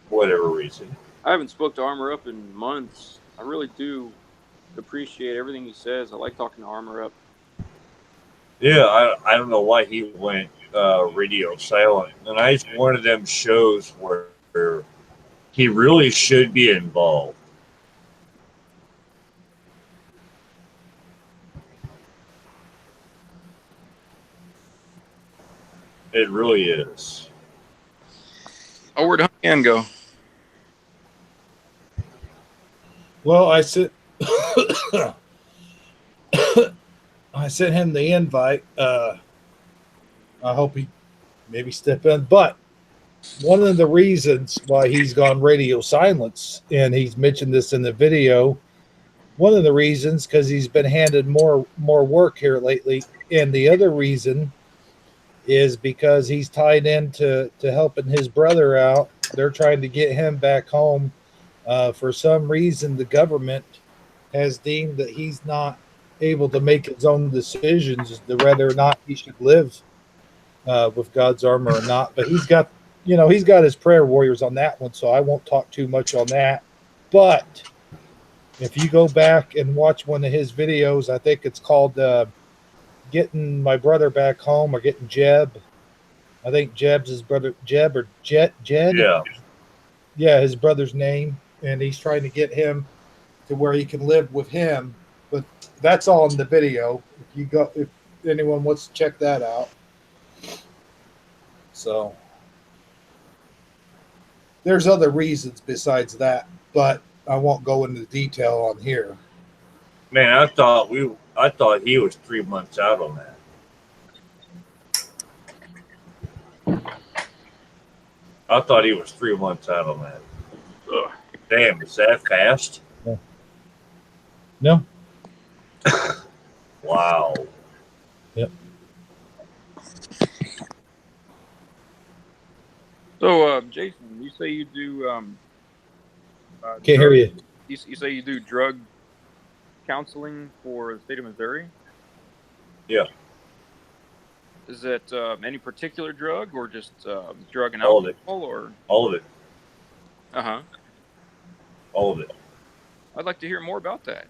whatever reason. I haven't spoke to Armor Up in months. I really do appreciate everything he says. I like talking to Armor Up. Yeah, I don't know why he went radio silent. And it's one of them shows where he really should be involved. It really is. Oh, where'd Hunky go? Well, I sent I sent him the invite. I hope he maybe step in. But one of the reasons why he's gone radio silence, and he's mentioned this in the video, one of the reasons because he's been handed more work here lately, and the other reason is because he's tied into helping his brother out. They're trying to get him back home. For some reason, the government has deemed that he's not able to make his own decisions as to whether or not he should live with God's armor or not. But he's got, he's got his prayer warriors on that one, so I won't talk too much on that. But if you go back and watch one of his videos, I think it's called Getting My Brother Back Home or Getting Jeb. I think Jeb's his brother, Jeb or Jed. Yeah. Yeah, his brother's name. And he's trying to get him to where he can live with him. But that's all in the video. If anyone wants to check that out. So there's other reasons besides that, but I won't go into detail on here. Man, I thought he was 3 months out on that. I thought he was 3 months out on that. Ugh. Damn, is that fast? No. Wow. Yep. So, Jason, you say you do Can't hear you. You say you do drug counseling for the state of Missouri? Yeah, Is it any particular drug, or just drug and all of alcohol, it. or? All of it. Uh-huh. All of it. I'd like to hear more about that.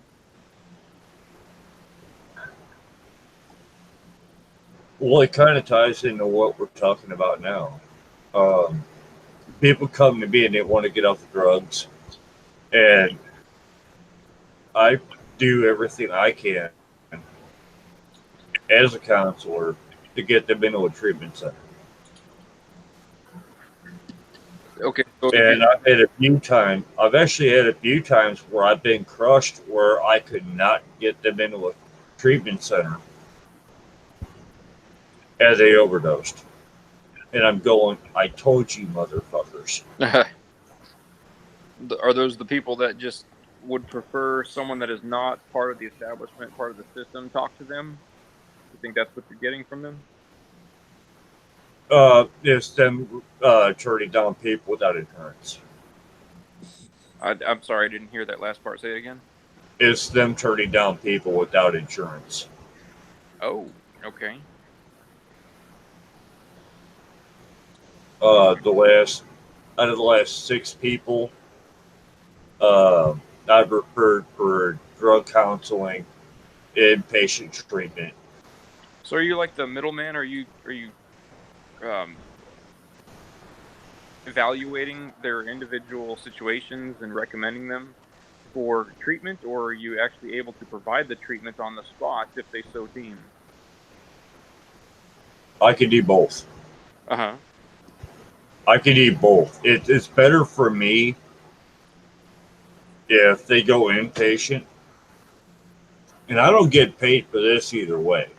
Well, it kind of ties into what we're talking about now. Um, People come to me and they want to get off the drugs, and I do everything I can as a counselor to get them into a treatment center. Okay. So And I've actually had a few times where I've been crushed where I could not get them into a treatment center as they overdosed. And I'm going, I told you, motherfuckers. are those the people that just would prefer someone that is not part of the establishment, part of the system, talk to them? You think that's what you're getting from them? It's them turning down people without insurance. I'm sorry, I didn't hear that last part. Say it again. It's them turning down people without insurance. Oh, okay. Out of the last 6 people, I've referred for drug counseling, inpatient treatment. So are you like the middleman? Are you evaluating their individual situations and recommending them for treatment, or are you actually able to provide the treatment on the spot if they so deem? I can do both. Uh-huh. I can do both. It's better for me if they go inpatient, and I don't get paid for this either way.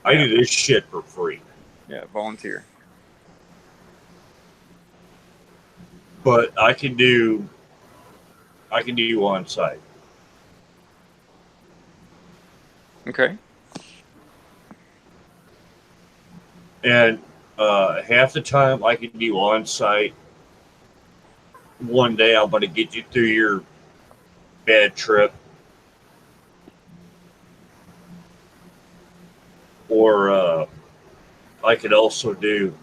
I Yeah. do this shit for free. Yeah, volunteer. But I can do on site. Okay. And half the time I can do on site. One day I'm going to get you through your bad trip. Or I could also do,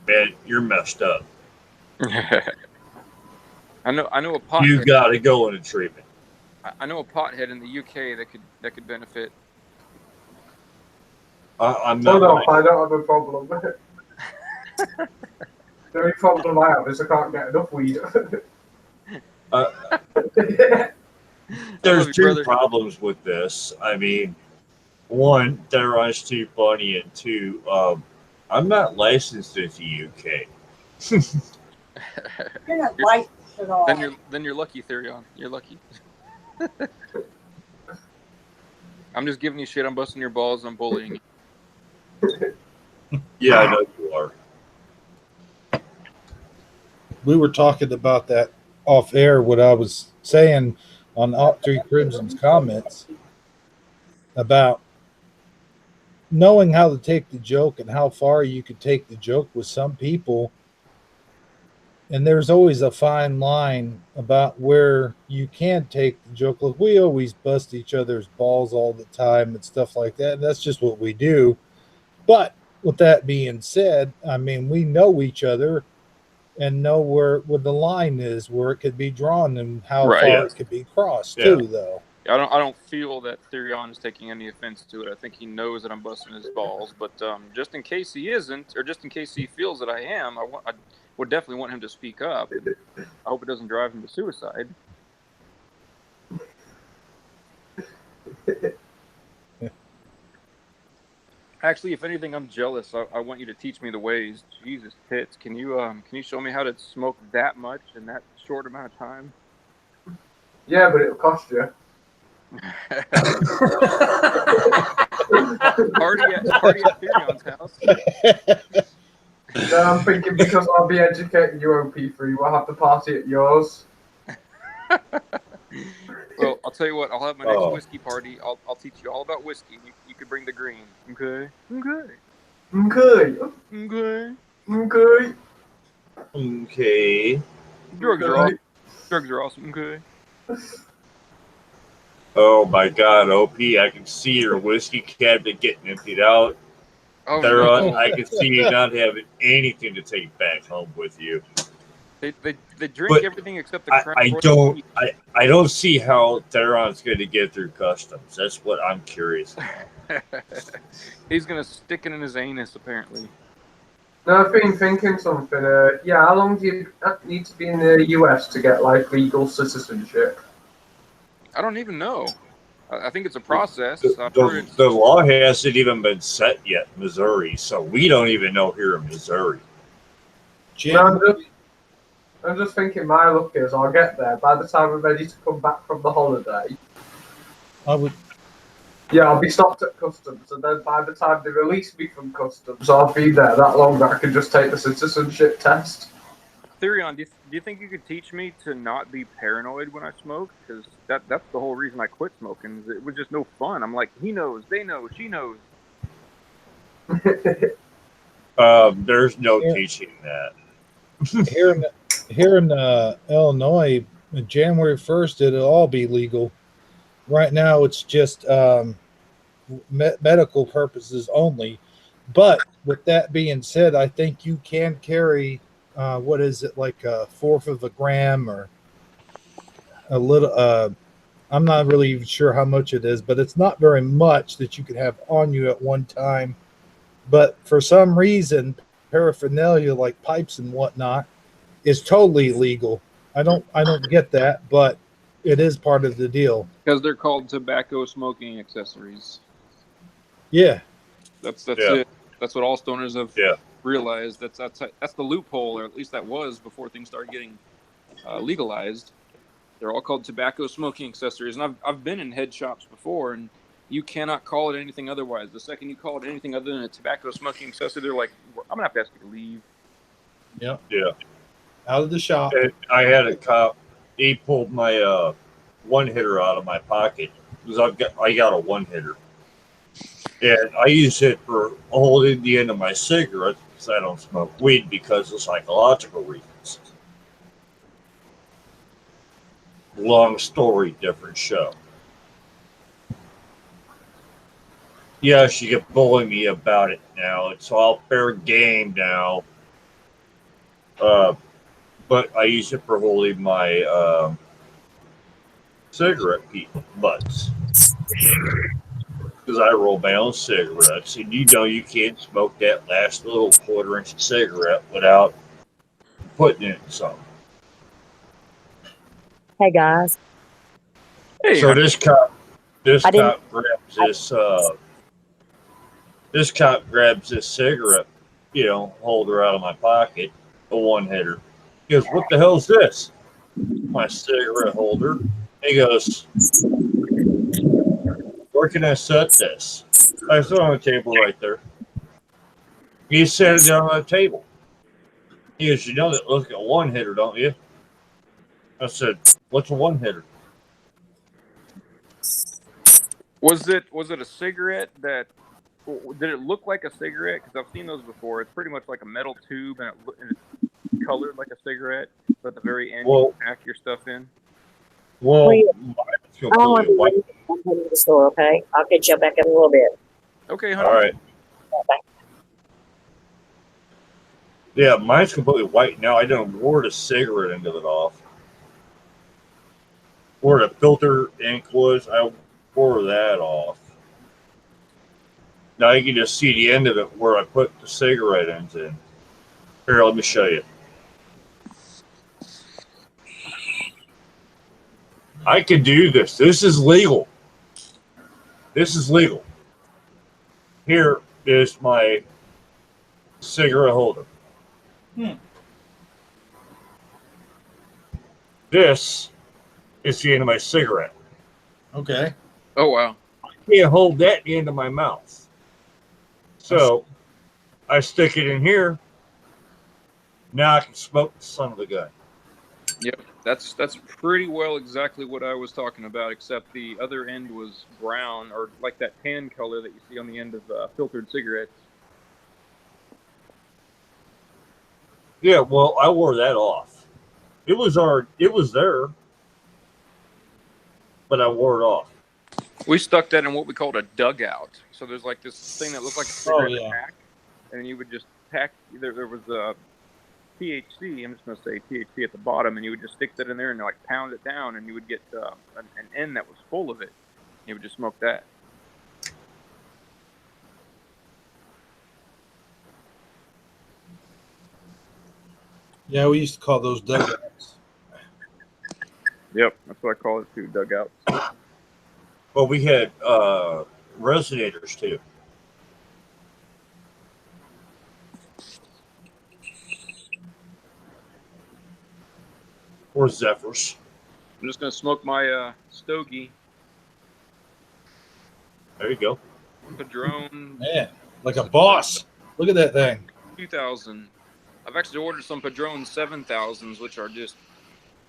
man, you're messed up. I know a pothead. You got to go into treatment. I know a pothead in the UK that could benefit. I'm Hold not. up, I don't have a problem. The only problem I have is I can't get enough weed. There's you, 2 brother. problems with this. I mean, 1, Theron's too funny, and 2, I'm not licensed in the UK. You're not licensed at all. Then you're lucky, Therion. You're lucky. I'm just giving you shit. I'm busting your balls. I'm bullying you. Yeah, I know you are. We were talking about that off air, what I was saying on Three Crimson's comments about knowing how to take the joke and how far you could take the joke with some people. And there's always a fine line about where you can take the joke. Look, we always bust each other's balls all the time and stuff like that. And that's just what we do. But with that being said, I mean, we know each other and know where the line is, where it could be drawn and how Right, far yeah. it could be crossed Yeah. too, though. I don't feel that Therion is taking any offense to it. I think he knows that I'm busting his balls, but just in case he isn't, or just in case he feels that I am, I would definitely want him to speak up. I hope it doesn't drive him to suicide. Actually, if anything, I'm jealous. I want you to teach me the ways. Jesus tits, can you show me how to smoke that much in that short amount of time? Yeah, but it'll cost you. Party at Therion's house. No, I'm thinking because I'll be educating you OP3, we'll have to party at yours. Well, I'll tell you what. I'll have my next Oh. whiskey party. I'll teach you all about whiskey. You could bring the green. Okay. Okay. Okay. Okay. Okay. Drugs are awesome. Drugs are awesome. Okay. Oh my God, OP! I can see your whiskey cabinet getting emptied out. Oh Theron, no. I can see you not having anything to take back home with you. They drink But everything except the I, Crown I Royal don't peach. I don't see how Theron's going to get through customs. That's what I'm curious about. He's gonna stick it in his anus, apparently. No, I've been thinking something. Yeah, how long do you need to be in the US to get like legal citizenship? I don't even know. I think it's a process. The, I've heard the, it's. the law hasn't even been set yet in Missouri, so we don't even know here in Missouri. No, Jim, I'm just thinking my luck is I'll get there by the time I'm ready to come back from the holiday. I would. Yeah, I'll be stopped at customs, and then by the time they release me from customs, I'll be there that long that I can just take the citizenship test. Therion, do you think you could teach me to not be paranoid when I smoke? Because that's the whole reason I quit smoking. Is it was just no fun. I'm like, he knows, they know, she knows. There's no Here, teaching that. here in Illinois, January 1st, it'll all be legal. Right now, it's just medical purposes only. But with that being said, I think you can carry what is it, like a fourth of a gram or a little. I'm not really even sure how much it is, but it's not very much that you could have on you at one time. But for some reason, paraphernalia like pipes and whatnot is totally illegal. I don't get that, but it is part of the deal. Because they're called tobacco smoking accessories. Yeah. That's Yeah. it. That's what all stoners have Yeah. realized. That's the loophole, or at least that was before things started getting legalized. They're all called tobacco smoking accessories, and I've been in head shops before, and you cannot call it anything otherwise. The second you call it anything other than a tobacco smoking accessory, they're like, "I'm gonna have to ask you to leave." Yep. Yeah. Out of the shop. And I had a cop. He pulled my one hitter out of my pocket because I got a one hitter, and I use it for holding the end of my cigarette because I don't smoke weed because of psychological reasons. Long story, different show. Yes, you can bully me about it now. It's all fair game now. But I use it for holding my cigarette butts because I roll my own cigarettes, and you can't smoke that last little quarter-inch cigarette without putting it in something. Hey guys, Hey, So this cop I didn't. grabs this cop grabs this cigarette, holder out of my pocket, a one hitter. He goes, "What the hell's this?" My cigarette holder. He goes, "Where can I set this?" I set it on the table right there. He set it down on the table. He goes, "You know that looks like a one hitter, don't you?" I said, "What's a one hitter?" was it a cigarette that? Did it look like a cigarette? Because I've seen those before. It's pretty much like a metal tube, and it's colored like a cigarette. But at the very end, you Well, can pack your stuff in. mine's I don't want completely to white. be late. I'm heading to the store. Okay, I'll catch you back in a little bit. Okay, All honey. right. Yeah, mine's completely white now. I done wore the cigarette end of it off. Where the filter ink was, I wore that off. Now you can just see the end of it where I put the cigarette ends in. Here, let me show you. I can do this. This is legal. This is legal. Here is my cigarette holder. This is the end of my cigarette. Okay. Oh wow. I can't hold that at the end of my mouth. So I stick it in here. Now I can smoke the son of a gun. Yep, that's pretty well exactly what I was talking about, except the other end was brown, or like that tan color that you see on the end of filtered cigarettes. Yeah, well, I wore that off. It was there, but I wore it off. We stuck that in what we called a dugout. So there's like this thing that looked like a Oh, cigarette yeah. pack, and you would just pack. There was a THC. I'm just gonna say THC at the bottom, and you would just stick that in there and like pound it down, and you would get an end that was full of it. You would just smoke that. Yeah, we used to call those dugouts. Yep, that's what I call it too, dugouts. Well, we had resonators too. Or Zephyrs. I'm just gonna smoke my stogie. There you go. Padron Man, like a boss. Look at that thing. 2000. I've actually ordered some Padron 7000s, which are just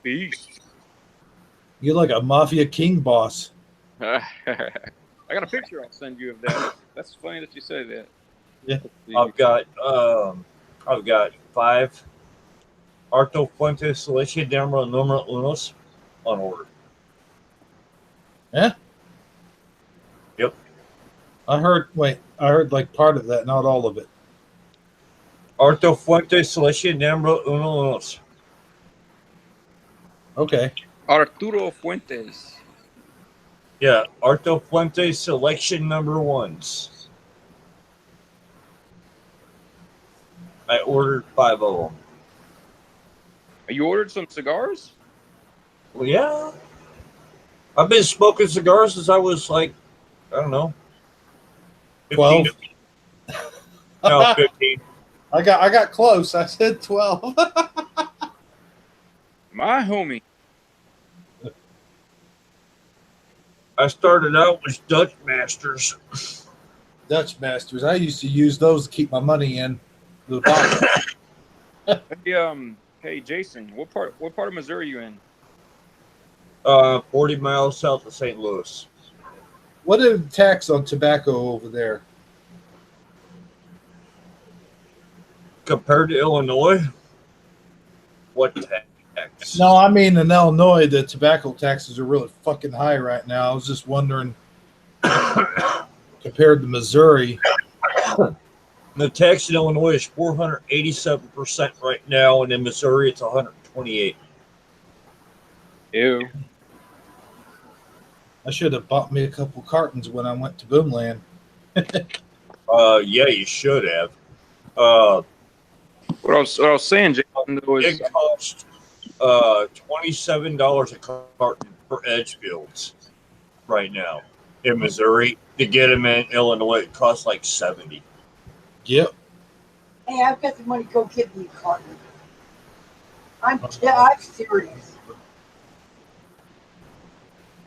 beasts. You're like a Mafia King boss. I got a picture I'll send you of that. That's funny that you say that. Yeah. I've got 5 Arto Fuentes Leche Damro Numero Unos on order. Yeah? Yep. I heard like part of that, not all of it. Arto Fuentes Leche Damro Unos. Okay. Arturo Fuentes. Yeah, Arto Fuentes Selection number 1s. I ordered 5 of them. You ordered some cigars? Well, yeah. I've been smoking cigars since I was like, I don't know, 15. 12. No, 15. I got close. I said 12. My homie. I started out with Dutch Masters. Dutch Masters. I used to use those to keep my money in the pocket. Hey, Jason, what part of Missouri are you in? 40 miles south of St. Louis. What are the tax on tobacco over there? Compared to Illinois, what tax? No, I mean in Illinois, the tobacco taxes are really fucking high right now. I was just wondering, compared to Missouri. The tax in Illinois is 487% right now, and in Missouri it's 128. Ew. I should have bought me a couple cartons when I went to Boomland. Yeah, you should have. What I was saying, Jason, was It costs $27 a carton for Edgefields right now in Missouri. To get them in Illinois, it costs like 70. Yep. Hey, I've got the money. Go get me a carton. I'm serious.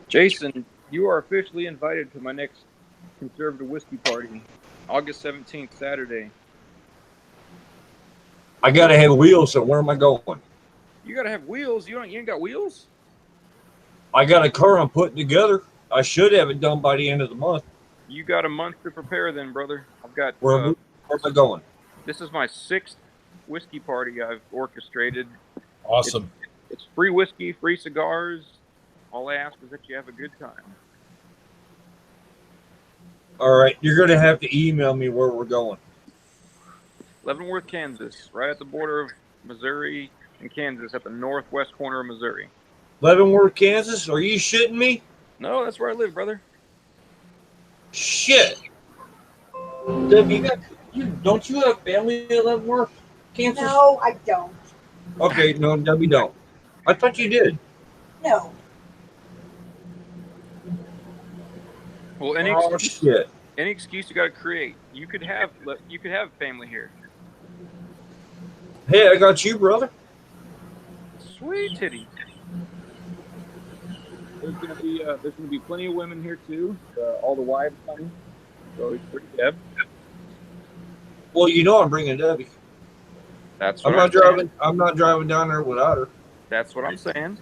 Jason, you are officially invited to my next conservative whiskey party, August 17th, Saturday. I gotta have wheels, so where am I going? You gotta have wheels. You ain't got wheels? I got a car I'm putting together. I should have it done by the end of the month. You got a month to prepare then, brother. I've got Where am I going? this is my 6th whiskey party I've orchestrated. Awesome. It's free whiskey, free cigars. All I ask is that you have a good time. All right, you're gonna have to email me where we're going. Leavenworth, Kansas, right at the border of Missouri and Kansas, at the northwest corner of Missouri. Leavenworth, Kansas? Are you shitting me? No, that's where I live, brother. Shit. Deb, don't you have family in Leavenworth, Kansas? No, I don't. Okay, no, Debbie, don't. I thought you did. No. Well, any excuse you got to create. You could have family here. Hey, I got you, brother. Sweet titty. There's gonna be plenty of women here too. All the wives coming. So it's pretty Deb. Well, you know I'm bringing Debbie. That's what I'm not driving down there without her. That's what I'm saying.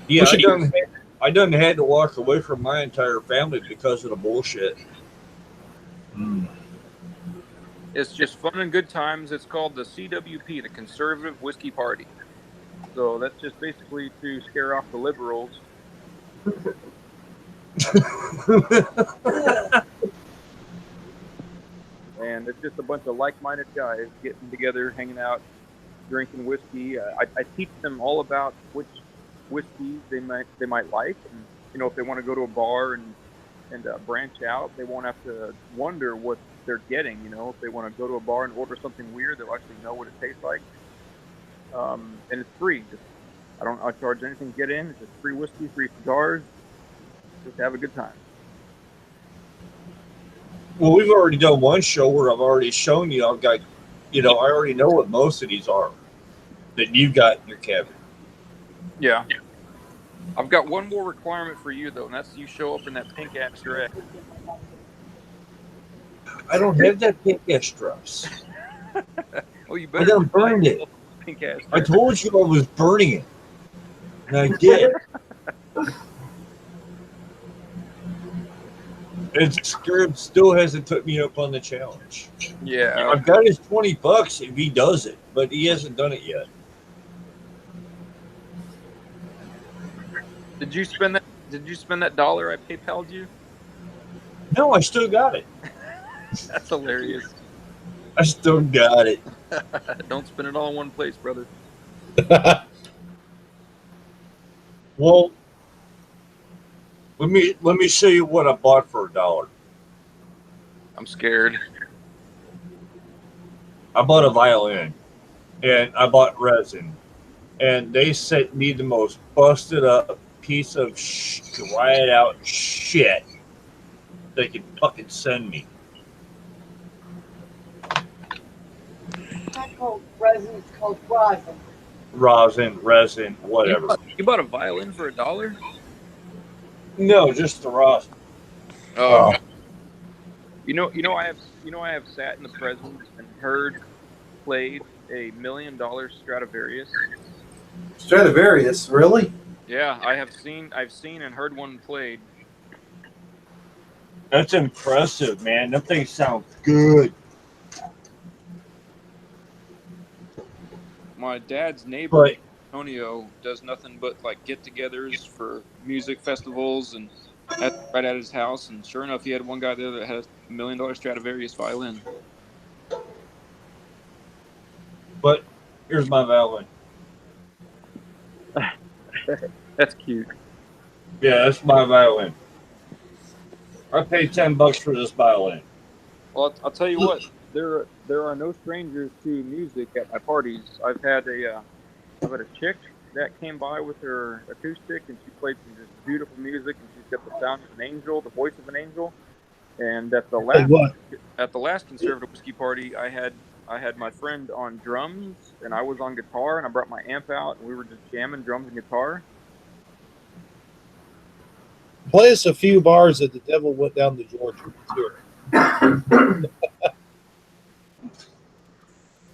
Yeah, I done had to walk away from my entire family because of the bullshit. It's just fun and good times. It's called the CWP, the Conservative Whiskey Party. So that's just basically to scare off the liberals. And it's just a bunch of like-minded guys getting together, hanging out, drinking whiskey. I teach them all about which whiskeys they might like, and if they want to go to a bar and branch out, they won't have to wonder what they're getting. If they want to go to a bar and order something weird, they'll actually know what it tastes like. And it's free. I don't charge anything to get in. It's just free whiskey, free cigars. Just have a good time. Well, we've already done one show where I've already shown you. I've got, I already know what most of these are that you've got in your cabinet. Yeah. I've got one more requirement for you, though, and that's you show up in that pink ass dress. I don't have that pink ass dress. Oh, you I better. done burned it. Pink ass. I told you I was burning it, and I did. And Scarab still hasn't took me up on the challenge. Yeah. I've got his $20 if he does it, but he hasn't done it yet. Did you spend that dollar I PayPal'd you? No, I still got it. That's hilarious. I still got it. Don't spend it all in one place, brother. Well, let me show you what I bought for $1. I'm scared. I bought a violin, and I bought resin, and they sent me the most busted up piece of dried out shit they could fucking send me. It's not called resin, it's called rosin. Resin, whatever. You bought a violin for $1? No, just the rosin. Oh. I have sat in the presence and heard played a $1 million Stradivarius. Stradivarius, really? Yeah, I've seen and heard one played. That's impressive, man. That thing sounds good. My dad's neighbor, Antonio, does nothing but like get-togethers for music festivals, and that's right at his house. And sure enough, he had one guy there that had a $1 million Stradivarius violin. But here's my violin. That's cute. Yeah, that's my violin. I paid $10 for this violin. Well, I'll tell you what. There are no strangers to music at my parties. I've had a chick that came by with her acoustic, and she played some just beautiful music, and she's got the sound of an angel, the voice of an angel. And at the last conservative whiskey party, I had my friend on drums, and I was on guitar, and I brought my amp out, and we were just jamming drums and guitar. Play us a few bars of The Devil Went Down to Georgia.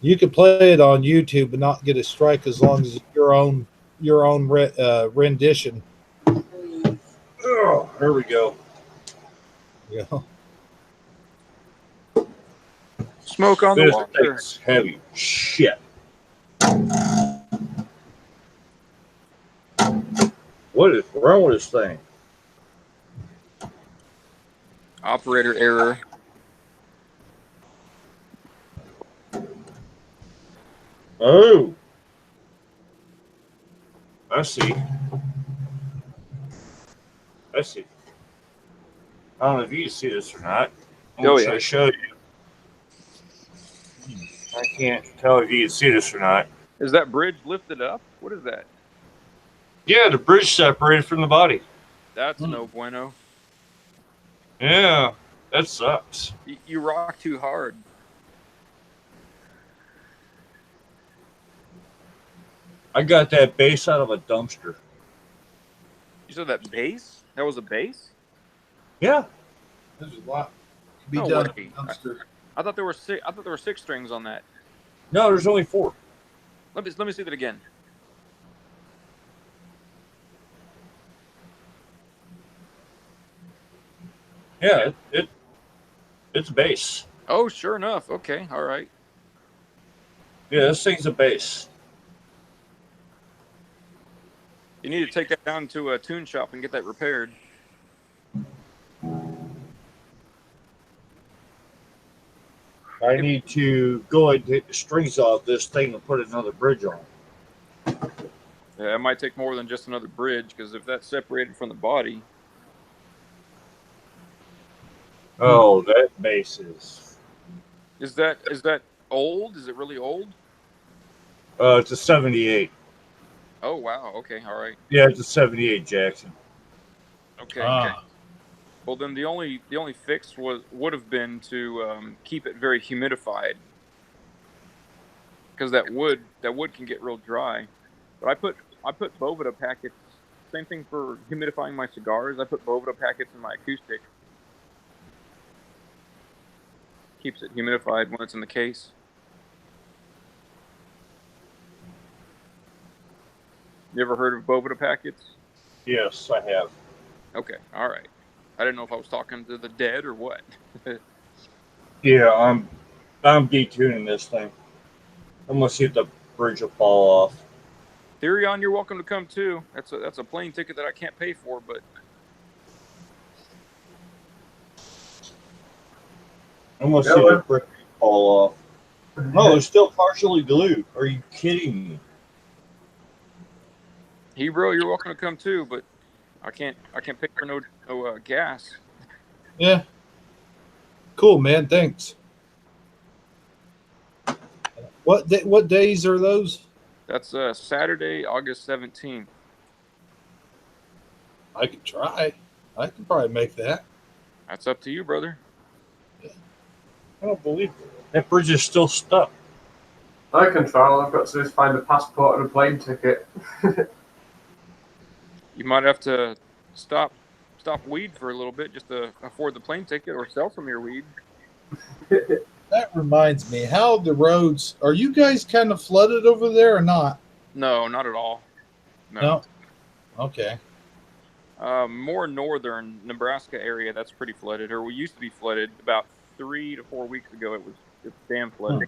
You can play it on YouTube and not get a strike as long as your own rendition. Oh, here we go. Yeah. Smoke on the This water. thing's heavy shit. What is wrong with this thing? Operator error. Oh, I see. I don't know if you can see this or not. Oh, yeah. I showed you. I can't tell if you can see this or not. Is that bridge lifted up? What is that? Yeah, the bridge separated from the body. That's no bueno. Yeah, that sucks. You rock too hard. I got that bass out of a dumpster. You said that bass? That was a bass? Yeah. There's a lot to be No done. way. I thought there were six. I thought there were 6 strings on that. No, there's only 4. Let me see that again. Yeah, it's bass. Oh, sure enough. Okay, all right. Yeah, this thing's a base. You need to take that down to a tune shop and get that repaired. I need to go and take the strings off this thing and put another bridge on. Yeah, it might take more than just another bridge, because if that's separated from the body. Oh, that base is. Is that old? Is it really old? It's a 78. Oh wow. Okay. All right. Yeah, it's a 78 Jackson. Okay. Ah, Well, then the only fix would have been to keep it very humidified, because that wood can get real dry. But I put Bovida packets. Same thing for humidifying my cigars. I put Bovida packets in my acoustic. Keeps it humidified when it's in the case. You ever heard of Bovida packets? Yes, I have. Okay, all right. I didn't know if I was talking to the dead or what. Yeah, I'm detuning this thing. I'm gonna see if the bridge will fall off. Therion, you're welcome to come too. That's a plane ticket that I can't pay for, but I'm gonna see if the bridge will fall off. No, it's still partially glued. Are you kidding me? Hebrew, you're welcome to come too, but I can't pay for no gas. yeah. Cool, man. Thanks. What days are those? That's Saturday, August 17th. I could try. I could probably make that. That's up to you, brother. I don't believe it. That bridge is still stuck. I can try. All I've got to do is find a passport and a plane ticket. You might have to stop weed for a little bit just to afford the plane ticket, or sell some of your weed. That reminds me, how the roads are you guys kind of flooded over there or not? No, not at all. No. Okay. More northern Nebraska area, that's pretty flooded, or we used to be flooded. About 3 to 4 weeks ago, it's damn flooded.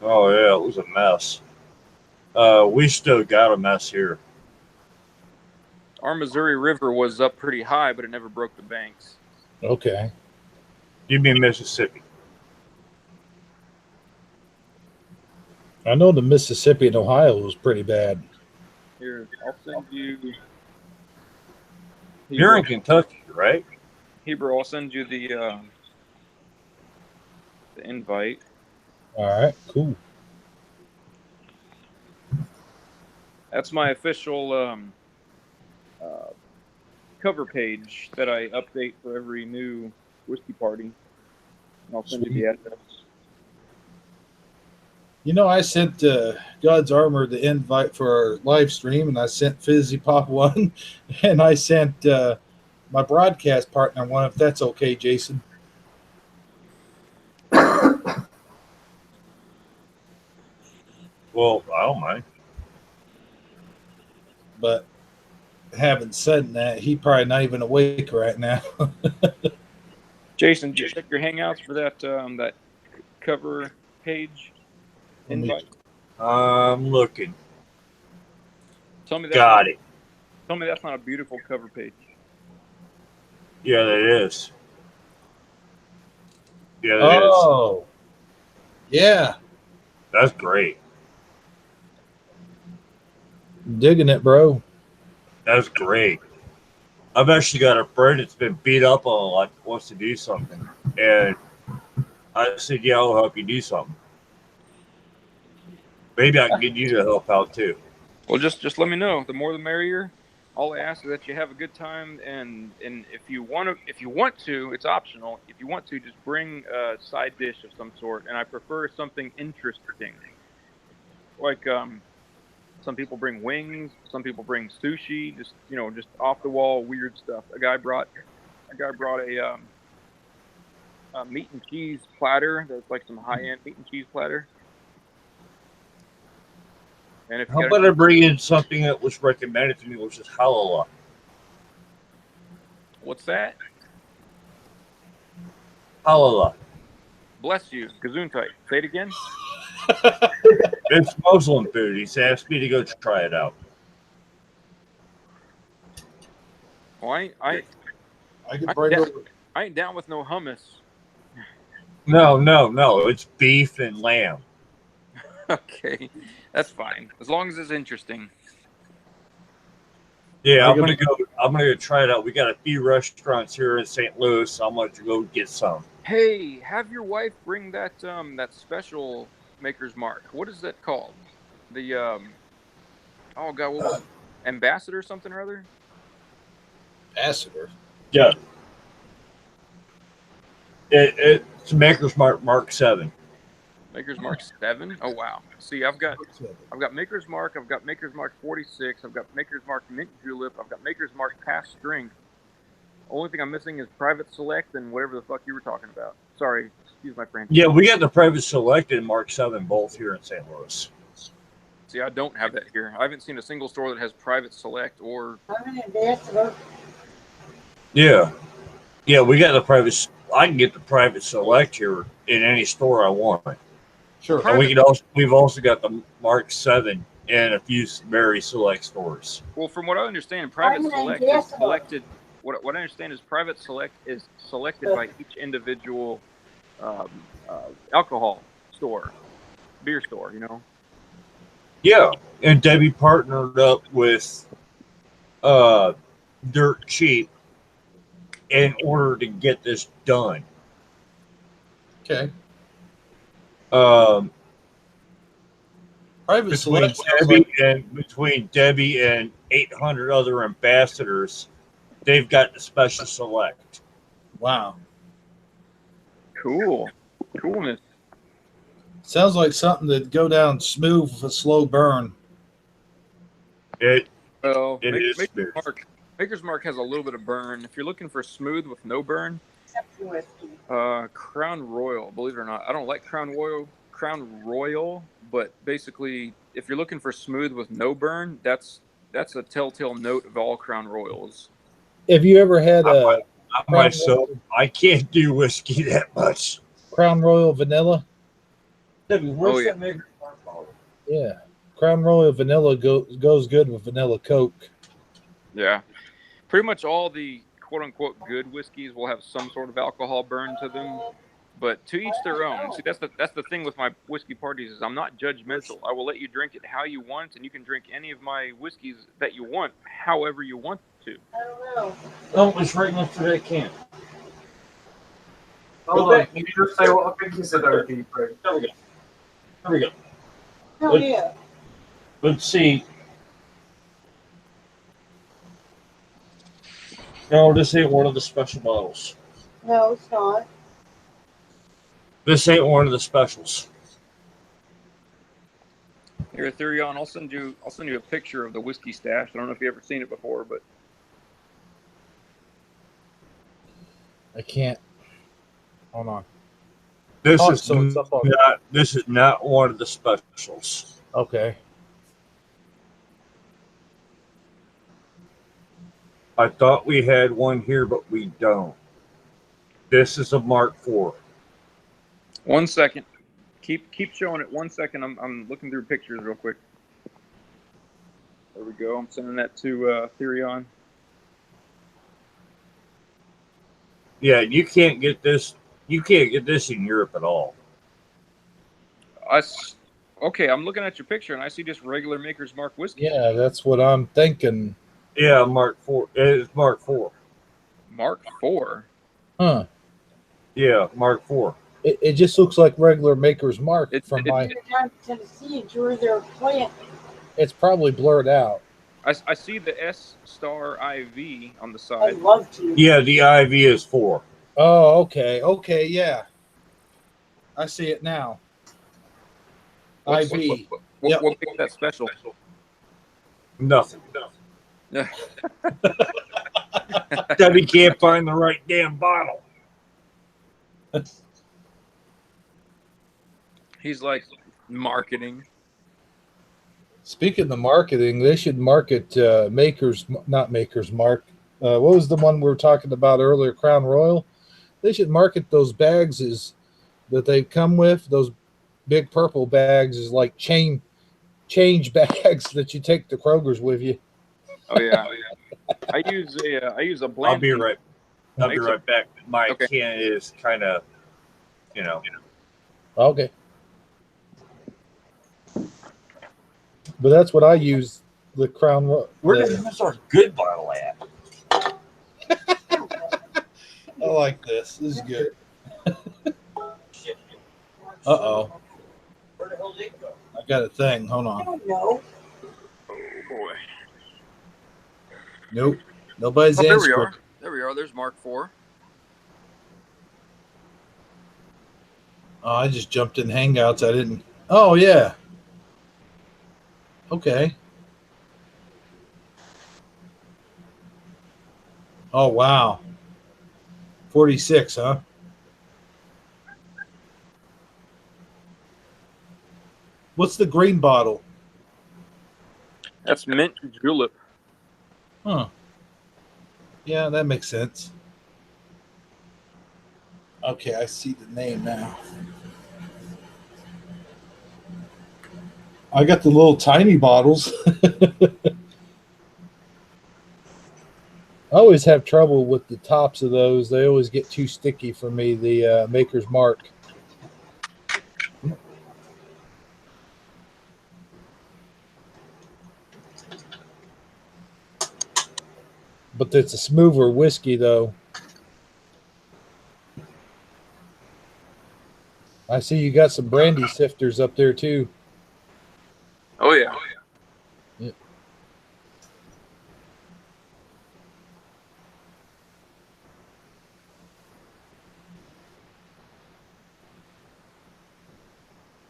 Oh yeah, it was a mess. We still got a mess here. Our Missouri River was up pretty high, but it never broke the banks. Okay. You mean Mississippi? I know the Mississippi and Ohio was pretty bad. Here, I'll send you. You're in Kentucky, right? Hebrew, I'll send you the invite. All right, cool. That's my official cover page that I update for every new whiskey party. And I'll send you the address. You know, I sent God's Armor the invite for our live stream, and I sent Fizzy Pop one, and I sent my broadcast partner one, if that's okay, Jason. Well, I don't mind. But having said that, he probably not even awake right now. Jason, did you check your Hangouts for that that cover page invite? I'm looking. Tell me that's Got it. Tell me that's not a beautiful cover page. Yeah, that is. Yeah, that is. Oh, yeah. That's great. Digging it, bro. That's great. I've actually got a friend that's been beat up on, like, wants to do something. And I said, yeah, I'll help you do something. Maybe I can get you to help out, too. Well, just let me know. The more the merrier. All I ask is that you have a good time, and if you want to, it's optional. If you want to, just bring a side dish of some sort, and I prefer something interesting. Like some people bring wings, some people bring sushi, just off the wall weird stuff. A guy brought a meat and cheese platter. That's like some high end meat and cheese platter. And if How about I bring in something that was recommended to me, which is halala? What's that? Halala. Bless you. Gesundheit. Say it again. It's Muslim food. He's asked me to go try it out. Well, I can bring over. I ain't down with no hummus. No. It's beef and lamb. Okay, that's fine. As long as it's interesting. Yeah, I'm gonna go try it out. We got a few restaurants here in St. Louis. I'm gonna go get some. Hey, have your wife bring that special Maker's Mark. What is that called? The oh god, what was it? Ambassador something or other? Ambassador. Yeah. It's Maker's Mark 7. Maker's Mark 7? Oh wow. See, I've got Maker's Mark, I've got Maker's Mark 46, I've got Maker's Mark Mint Julep, I've got Maker's Mark Past Strength. Only thing I'm missing is Private Select and whatever the fuck you were talking about. Sorry, excuse my French. Yeah, we got the Private Select and Mark 7 both here in St. Louis. See, I don't have that here. I haven't seen a single store that has Private Select or... I'm an ambassador. Yeah. Yeah, we got the Private... I can get the Private Select here in any store I want. Sure. And we've also got the Mark 7 in a few very select stores. Well, from what I understand, Private Select is selected... What I understand is Private Select is selected by each individual alcohol store, beer store, you know? Yeah, and Debbie partnered up with Dirt Cheap in order to get this done. Okay. Private Select between Debbie and 800 other ambassadors, they've got the Special Select. Wow. Coolness. Sounds like something that'd go down smooth with a slow burn. Maker's Mark has a little bit of burn. If you're looking for smooth with no burn, Crown Royal, believe it or not. I don't like Crown Royal, but basically, if you're looking for smooth with no burn, that's a telltale note of all Crown Royals. Have you ever had I can't do whiskey that much. Crown Royal Vanilla? Where's that Maker's Mark bottle? Yeah. Crown Royal Vanilla goes good with vanilla Coke. Yeah. Pretty much all the quote-unquote good whiskeys will have some sort of alcohol burn to them, but to each their own. See, that's the thing with my whiskey parties is I'm not judgmental. I will let you drink it how you want, and you can drink any of my whiskeys that you want, however you want to. I don't know. Oh, it's right next to that can. Hold on, you just say what I think you said over deep. There we go. Oh, yeah. Let's see. No, this ain't one of the special bottles. No, it's not. This ain't one of the specials. Here, Therion, I'll send you a picture of the whiskey stash. I don't know if you've ever seen it before, but I can't. Hold on. This is is not one of the specials. Okay. I thought we had one here, but we don't. This is a Mark IV. 1 second. Keep showing it. 1 second. I'm looking through pictures real quick. There we go. I'm sending that to Therion. Yeah, you can't get this. You can't get this in Europe at all. Okay, I'm looking at your picture and I see just regular Maker's Mark whiskey. Yeah, that's what I'm thinking. Yeah, Mark IV. It's Mark IV. Mark IV? Huh. Yeah, Mark IV. It just looks like regular Maker's Mark from my. Down to Tennessee, Georgia, their plant. It's probably blurred out. I see the S Star IV on the I'd side. love to. Yeah, the IV is 4. Oh, okay. Okay, yeah. I see it now. IV. What makes that special? Nothing. Debbie can't find the right damn bottle. He's like marketing. Speaking of marketing, they should market not Maker's Mark. What was the one we were talking about earlier? Crown Royal. They should market those bags as that they come with, those big purple bags, is like change bags that you take to Kroger's with you. Oh yeah. I use a I'll be Blanton. right. I'll be right back. My can is kind of, you know. Okay. But that's what I use. The Crown. Where is our good bottle at? I like this. This is good. Uh-oh. Where the hell did it go? I got a thing. Hold I on. don't know. Oh boy. Nope. Nobody's Oh, there we answering. are. There we are. There's Mark IV. Oh, I just jumped in Hangouts. I didn't. Oh, yeah. Okay. Oh, wow. 46, huh? What's the green bottle? That's mint julep. Huh. Yeah, that makes sense. Okay, I see the name now. I got the little tiny bottles. I always have trouble with the tops of those. They always get too sticky for me, the Maker's Mark. But it's a smoother whiskey, though. I see you got some brandy sifters up there, too. Oh yeah. Yeah.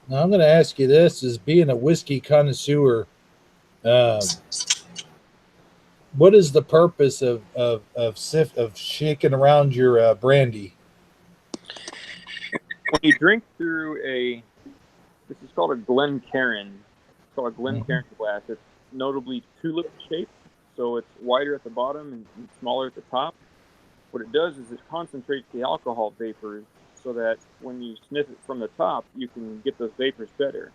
Now, I'm going to ask you this, as being a whiskey connoisseur, what is the purpose of shaking around your brandy? When you drink through this is called a Glencairn. It's called a Glencairn glass. It's notably tulip shaped, so it's wider at the bottom and smaller at the top. What it does is it concentrates the alcohol vapors so that when you sniff it from the top, you can get those vapors better.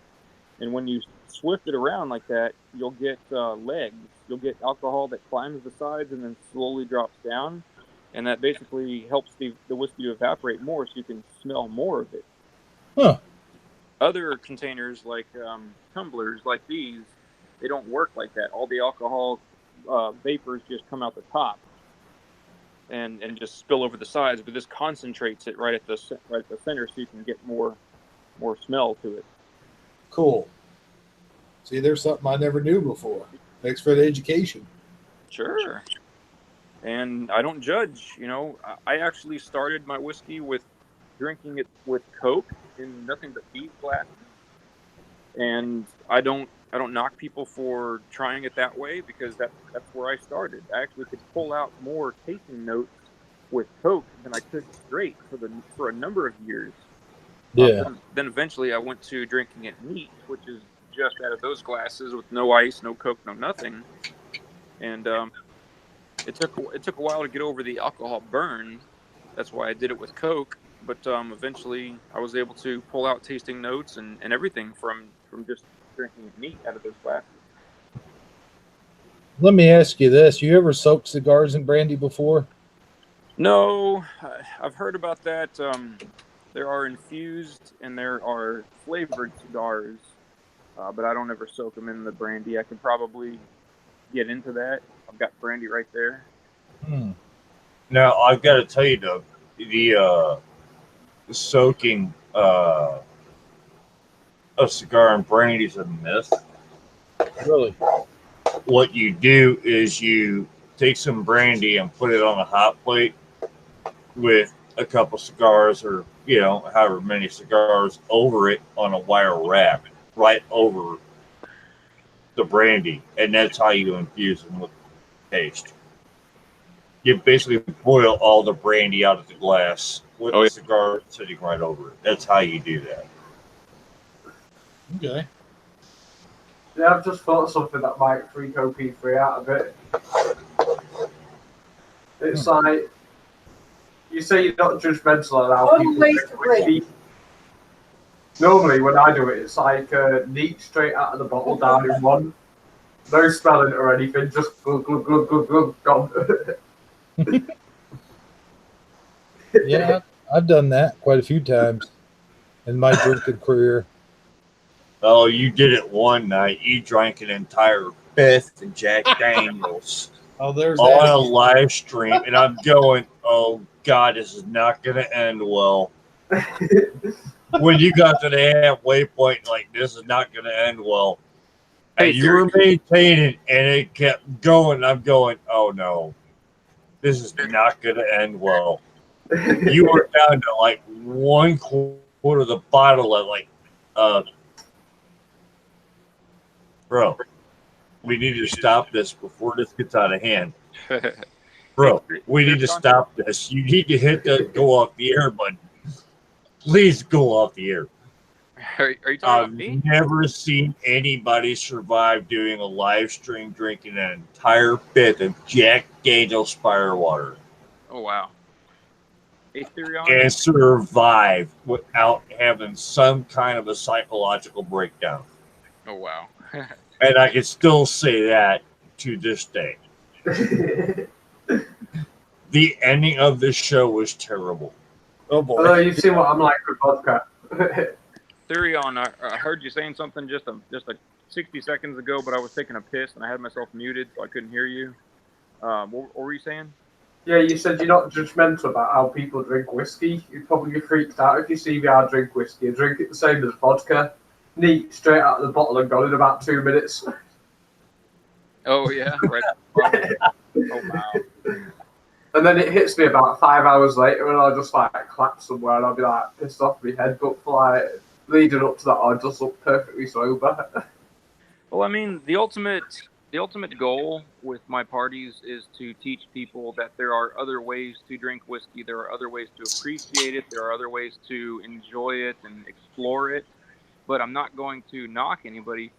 And when you swift it around like that, you'll get legs. You'll get alcohol that climbs the sides and then slowly drops down. And that basically helps the whiskey to evaporate more so you can smell more of it. Huh. Other containers like tumblers like these, they don't work like that. All the alcohol vapors just come out the top and just spill over the sides. But this concentrates it right at the center so you can get more smell to it. Cool. See, there's something I never knew before. Thanks for the education. Sure. And I don't judge. You know, I actually started my whiskey with drinking it with Coke in nothing but beef glasses. And I don't knock people for trying it that way because that's where I started. I actually could pull out more tasting notes with Coke than I could straight for a number of years. Yeah. Then eventually I went to drinking it neat, which is just out of those glasses with no ice, no Coke, no nothing. And it took a while to get over the alcohol burn. That's why I did it with Coke. But eventually I was able to pull out tasting notes and everything from just drinking it neat out of those glasses. Let me ask you this. You ever soaked cigars in brandy before? No, I've heard about that. There are infused and there are flavored cigars, but I don't ever soak them in the brandy. I could probably get into that. I've got brandy right there. Now, I've got to tell you, Doug, the soaking a cigar in brandy is a myth. Really? What you do is you take some brandy and put it on a hot plate with a couple cigars or, however many cigars over it on a wire rack right over the brandy. And that's how you infuse them with paste. You basically boil all the brandy out of the glass with the cigar sitting right over it. That's how you do that. Okay. Yeah, I've just thought of something that might freak OP3 out a bit. It's like, you say you're not judgmental on how people drink whiskey. Normally, when I do it, it's like neat straight out of the bottle down in one. No smelling or anything, just glug, glug, glug, glug, glug, gone. Yeah, I've done that quite a few times in my drinking career. Oh, you did it one night. You drank an entire fifth of Jack Daniels Oh, there's on a that. live stream, and I'm going, "Oh God, this is not going to end well." When you got to the halfway point, like this is not going to end well, Hey, and you were maintaining, and it kept going. I'm going, "Oh no, this is not going to end well." You were down to like 1/4 of the bottle of like, bro, we need to stop this before this gets out of hand. Bro, we need to stop this. You need to hit the go off the air button. Please go off the air. Are you talking I've about me? never seen anybody survive doing a live stream drinking an entire fifth of Jack Daniel's Firewater Oh wow. Hey, Therion. and survive without having some kind of a psychological breakdown. Oh wow. And I can still say that to this day. The ending of this show was terrible. Oh boy. Although you've seen what I'm like with vodka. Therion, I heard you saying something just a 60 seconds ago, but I was taking a piss and I had myself muted, so I couldn't hear you. What were you saying? Yeah, you said you're not judgmental about how people drink whiskey. You'd probably get freaked out if you see me how I drink whiskey. I drink it the same as vodka. Neat, straight out of the bottle and gone in about 2 minutes. Oh yeah, right. Oh wow. And then it hits me about 5 hours later and I'll just like clap somewhere and I'll be like pissed off my head. But for like leading up to that, I just look perfectly sober. Well, I mean, the ultimate goal with my parties is to teach people that there are other ways to drink whiskey. There are other ways to appreciate it. There are other ways to enjoy it and explore it. But I'm not going to knock anybody